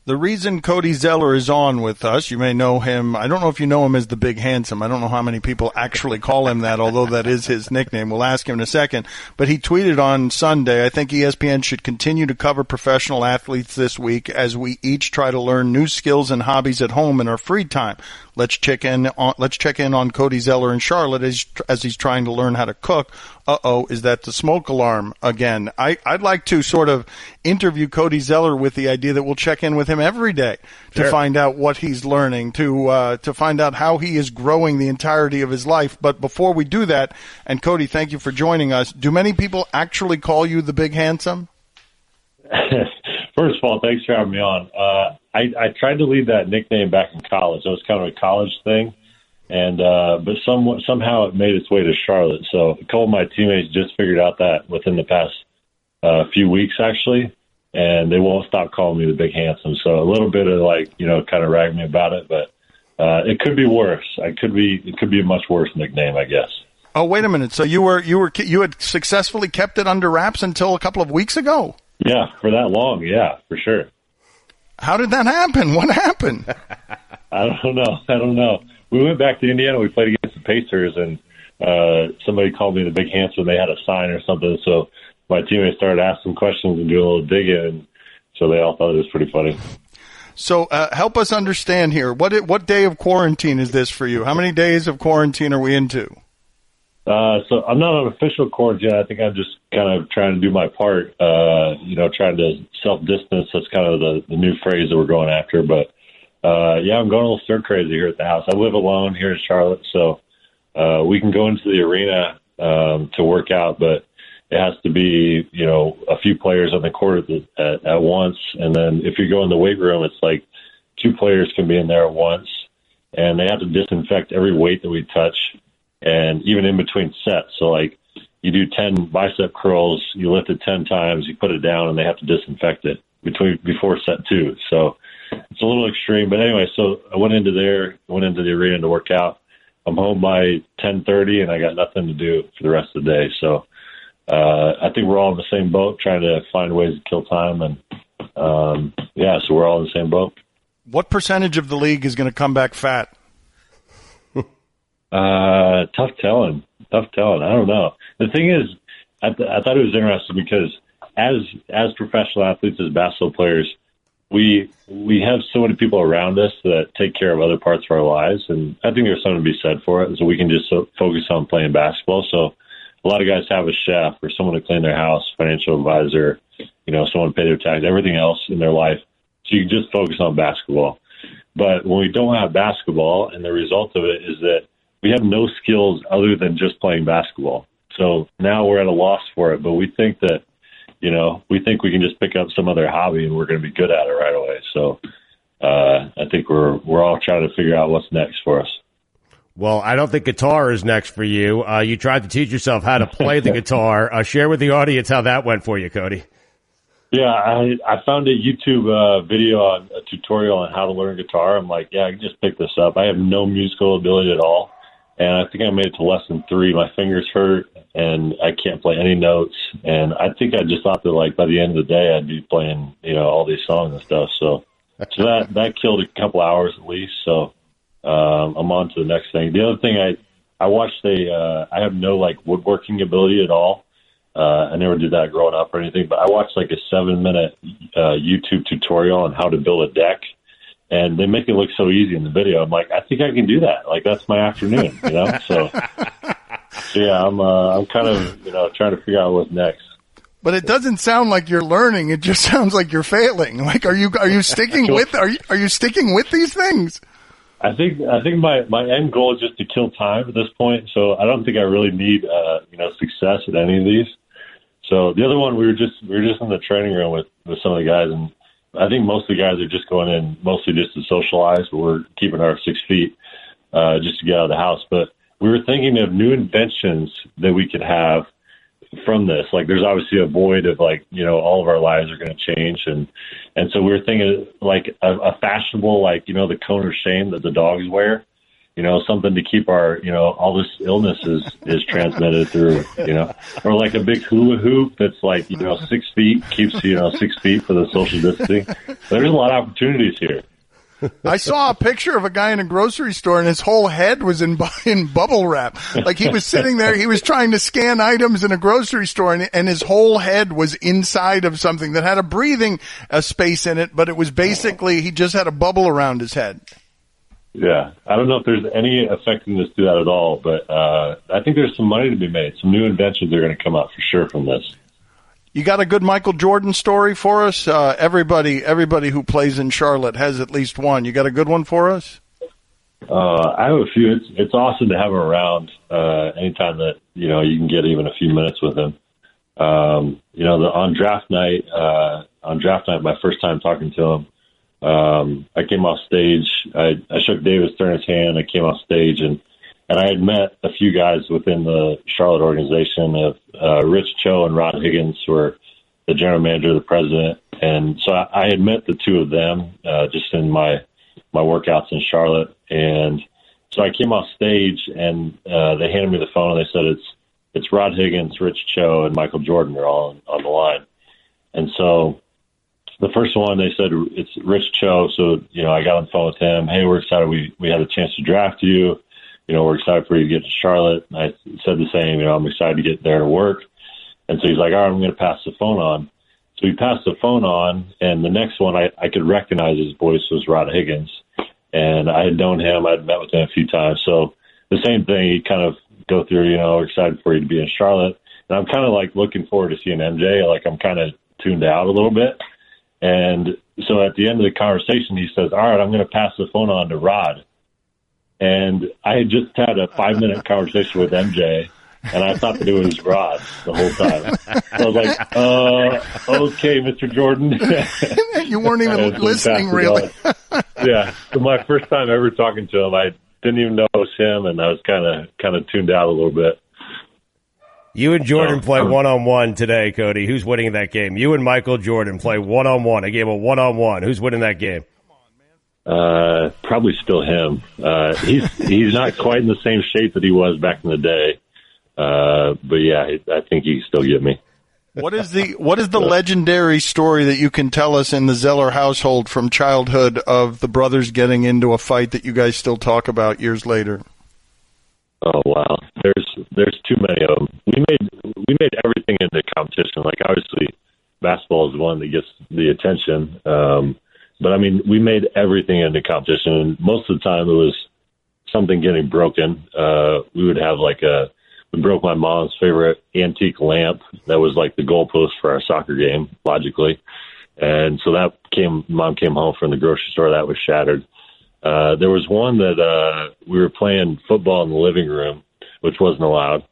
The reason Cody Zeller is on with us, you may know him. I don't know if you know him as the Big Handsome. I don't know how many people actually call him that, although that is his nickname. We'll ask him in a second. But he tweeted on Sunday, I think ESPN should continue to cover professional athletes this week as we each try to learn new skills and hobbies at home in our free time. let's check in on Cody Zeller in Charlotte as he's trying to learn how to cook. Is that the smoke alarm again? I'd like to sort of interview Cody Zeller with the idea that we'll check in with him every day to find out what he's learning, to find out how he is growing the entirety of his life. But before we do that, and Cody, thank you for joining us. Do many people actually call you the Big Handsome? First of all, thanks for having me on. I tried to leave that nickname back in college. It was kind of a college thing, and but somehow it made its way to Charlotte. So a couple of my teammates just figured out that within the past few weeks, actually, and they won't stop calling me the Big Handsome. So a little bit of kind of ragging me about it, but it could be worse. It could be a much worse nickname, I guess. Oh, wait a minute. So you had successfully kept it under wraps until a couple of weeks ago? Yeah, for that long. Yeah, for sure. How did that happen? What happened? I don't know. We went back to Indiana. We played against the Pacers, and somebody called me the Big Handsome. They had a sign or something. So my teammates started asking questions and doing a little digging, and so they all thought it was pretty funny. So help us understand here. What day of quarantine is this for you? How many days of quarantine are we into? So I'm not on official quarantine. I think I'm just kind of trying to do my part, trying to self-distance. That's kind of the new phrase that we're going after. But, I'm going a little stir crazy here at the house. I live alone here in Charlotte, so we can go into the arena to work out, but it has to be, a few players on the court at once. And then if you go in the weight room, it's like 2 players can be in there at once, and they have to disinfect every weight that we touch. And even in between sets, so like you do 10 bicep curls, you lift it 10 times, you put it down, and they have to disinfect it before set 2. So it's a little extreme, but anyway. So I went into the arena to work out. I'm home by 10:30, and I got nothing to do for the rest of the day. So I think we're all in the same boat, trying to find ways to kill time, and so we're all in the same boat. What percentage of the league is going to come back fat? Tough telling. I don't know. The thing is, I thought it was interesting because as professional athletes, as basketball players, we have so many people around us that take care of other parts of our lives, and I think there's something to be said for it. So we can just focus on playing basketball. So a lot of guys have a chef or someone to clean their house, financial advisor, someone to pay their taxes, everything else in their life. So you can just focus on basketball. But when we don't have basketball, and the result of it is that we have no skills other than just playing basketball. So now we're at a loss for it, but we think that, we can just pick up some other hobby and we're going to be good at it right away. So I think we're all trying to figure out what's next for us. Well, I don't think guitar is next for you. You tried to teach yourself how to play the guitar. Share with the audience how that went for you, Cody. Yeah, I found a YouTube video on a tutorial on how to learn guitar. I'm like, I can just pick this up. I have no musical ability at all. And I think I made it to lesson 3. My fingers hurt, and I can't play any notes. And I think I just thought that, by the end of the day, I'd be playing, all these songs and stuff. So that killed a couple hours at least. So I'm on to the next thing. The other thing, I watched I have no, woodworking ability at all. I never did that growing up or anything, but I watched a 7-minute YouTube tutorial on how to build a deck. And they make it look so easy in the video. I'm like, I think I can do that. That's my afternoon, So I'm kind of, trying to figure out what's next. But it doesn't sound like you're learning. It just sounds like you're failing. Are you sticking with, are you sticking with these things? I think my end goal is just to kill time at this point. So I don't think I really need, success at any of these. So the other one, we were just in the training room with some of the guys, and I think most of the guys are just going in mostly just to socialize, but we're keeping our 6 feet just to get out of the house. But we were thinking of new inventions that we could have from this. There's obviously a void of all of our lives are going to change. And so we were thinking a fashionable, the cone of shame that the dogs wear, something to keep our, all this illness is transmitted through, or a big hula hoop that's 6 feet, keeps 6 feet for the social distancing. There's a lot of opportunities here. I saw a picture of a guy in a grocery store, and his whole head was in bubble wrap. He was sitting there, he was trying to scan items in a grocery store, and his whole head was inside of something that had a breathing space in it, but it was basically, he just had a bubble around his head. Yeah, I don't know if there's any effectiveness to that at all, but I think there's some money to be made. Some new inventions are going to come out for sure from this. You got a good Michael Jordan story for us? Everybody who plays in Charlotte has at least one. You got a good one for us? I have a few. It's awesome to have him around anytime that you can get even a few minutes with him. On draft night, my first time talking to him, I came off stage. I shook Davis Turner's hand. I came off stage, and I had met a few guys within the Charlotte organization of Rich Cho and Rod Higgins, who were the general manager, the president, and so I had met the two of them just in my workouts in Charlotte, and so I came off stage, and they handed me the phone, and they said it's Rod Higgins, Rich Cho, and Michael Jordan are all on the line, and so. The first one, they said it's Rich Cho, so, I got on the phone with him. Hey, we're excited we had a chance to draft you. We're excited for you to get to Charlotte. And I said the same, I'm excited to get there to work. And so he's like, all right, I'm going to pass the phone on. So he passed the phone on, and the next one, I could recognize his voice was Rod Higgins. And I had known him. I'd met with him a few times. So the same thing, he kind of go through, we're excited for you to be in Charlotte. And I'm kind of like looking forward to seeing MJ. Like I'm kind of tuned out a little bit. And so at the end of the conversation, he says, all right, I'm going to pass the phone on to Rod. And I had just had a 5-minute conversation with MJ, and I thought that it was Rod the whole time. So I was like, okay, Mr. Jordan. You weren't even listening, really. Yeah. So my first time ever talking to him, I didn't even know it was him, and I was kind of tuned out a little bit. You and Jordan play one-on-one today, Cody. Who's winning that game? You and Michael Jordan play one-on-one, a game of one-on-one. Who's winning that game? Probably still him. He's not quite in the same shape that he was back in the day. But yeah, I think he can still get me. What is the legendary story that you can tell us in the Zeller household from childhood of the brothers getting into a fight that you guys still talk about years later? Oh wow, there's too many of them. We made everything into competition. Like obviously, basketball is the one that gets the attention. But I mean, we made everything into competition. And most of the time, it was something getting broken. We would have we broke my mom's favorite antique lamp that was like the goalpost for our soccer game, logically. And so Mom came home from the grocery store, that was shattered. There was one that we were playing football in the living room, which wasn't allowed,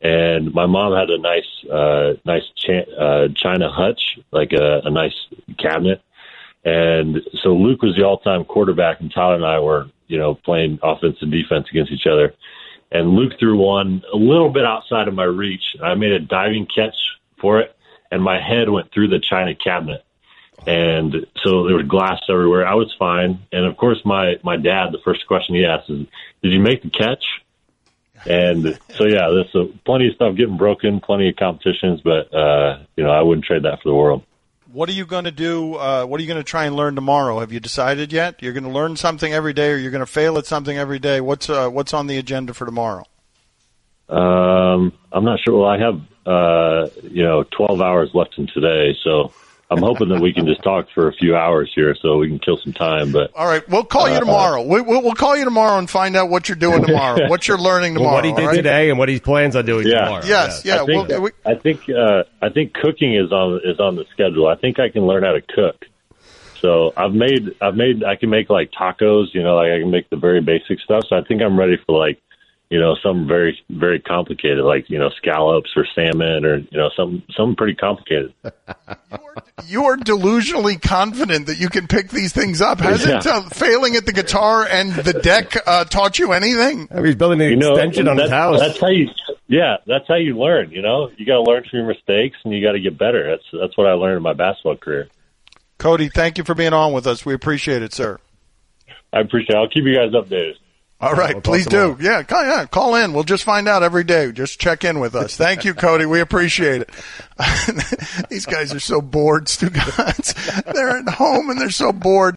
and my mom had a nice china hutch, like a nice cabinet, and so Luke was the all-time quarterback, and Tyler and I were, playing offense and defense against each other, and Luke threw one a little bit outside of my reach. I made a diving catch for it, and my head went through the china cabinet. And so there was glass everywhere. I was fine. And, of course, my dad, the first question he asked is, did you make the catch? And so, yeah, there's plenty of stuff getting broken, plenty of competitions, but, I wouldn't trade that for the world. What are you going to do? What are you going to try and learn tomorrow? Have you decided yet? You're going to learn something every day, or you're going to fail at something every day? What's on the agenda for tomorrow? I'm not sure. Well, I have, 12 hours left in today, so I'm hoping that we can just talk for a few hours here so we can kill some time. But all right, we'll call you tomorrow. We'll call you tomorrow and find out what you're doing tomorrow, what you're learning tomorrow. What he did today and what he plans on doing tomorrow. Yes, yeah. I think cooking is on the schedule. I think I can learn how to cook. So I can make like tacos. I can make the very basic stuff. So I think I'm ready for something very, very complicated, like, scallops or salmon or, something pretty complicated. You are delusionally confident that you can pick these things up. Hasn't failing at the guitar and the deck taught you anything? He's building an extension on his house. That's how you learn, You got to learn from your mistakes and you got to get better. That's what I learned in my basketball career. Cody, thank you for being on with us. We appreciate it, sir. I appreciate it. I'll keep you guys updated. All right, we'll please do. Yeah, call in. We'll just find out every day. Just check in with us. Thank you, Cody. We appreciate it. These guys are so bored, Stugotz. They're at home and they're so bored.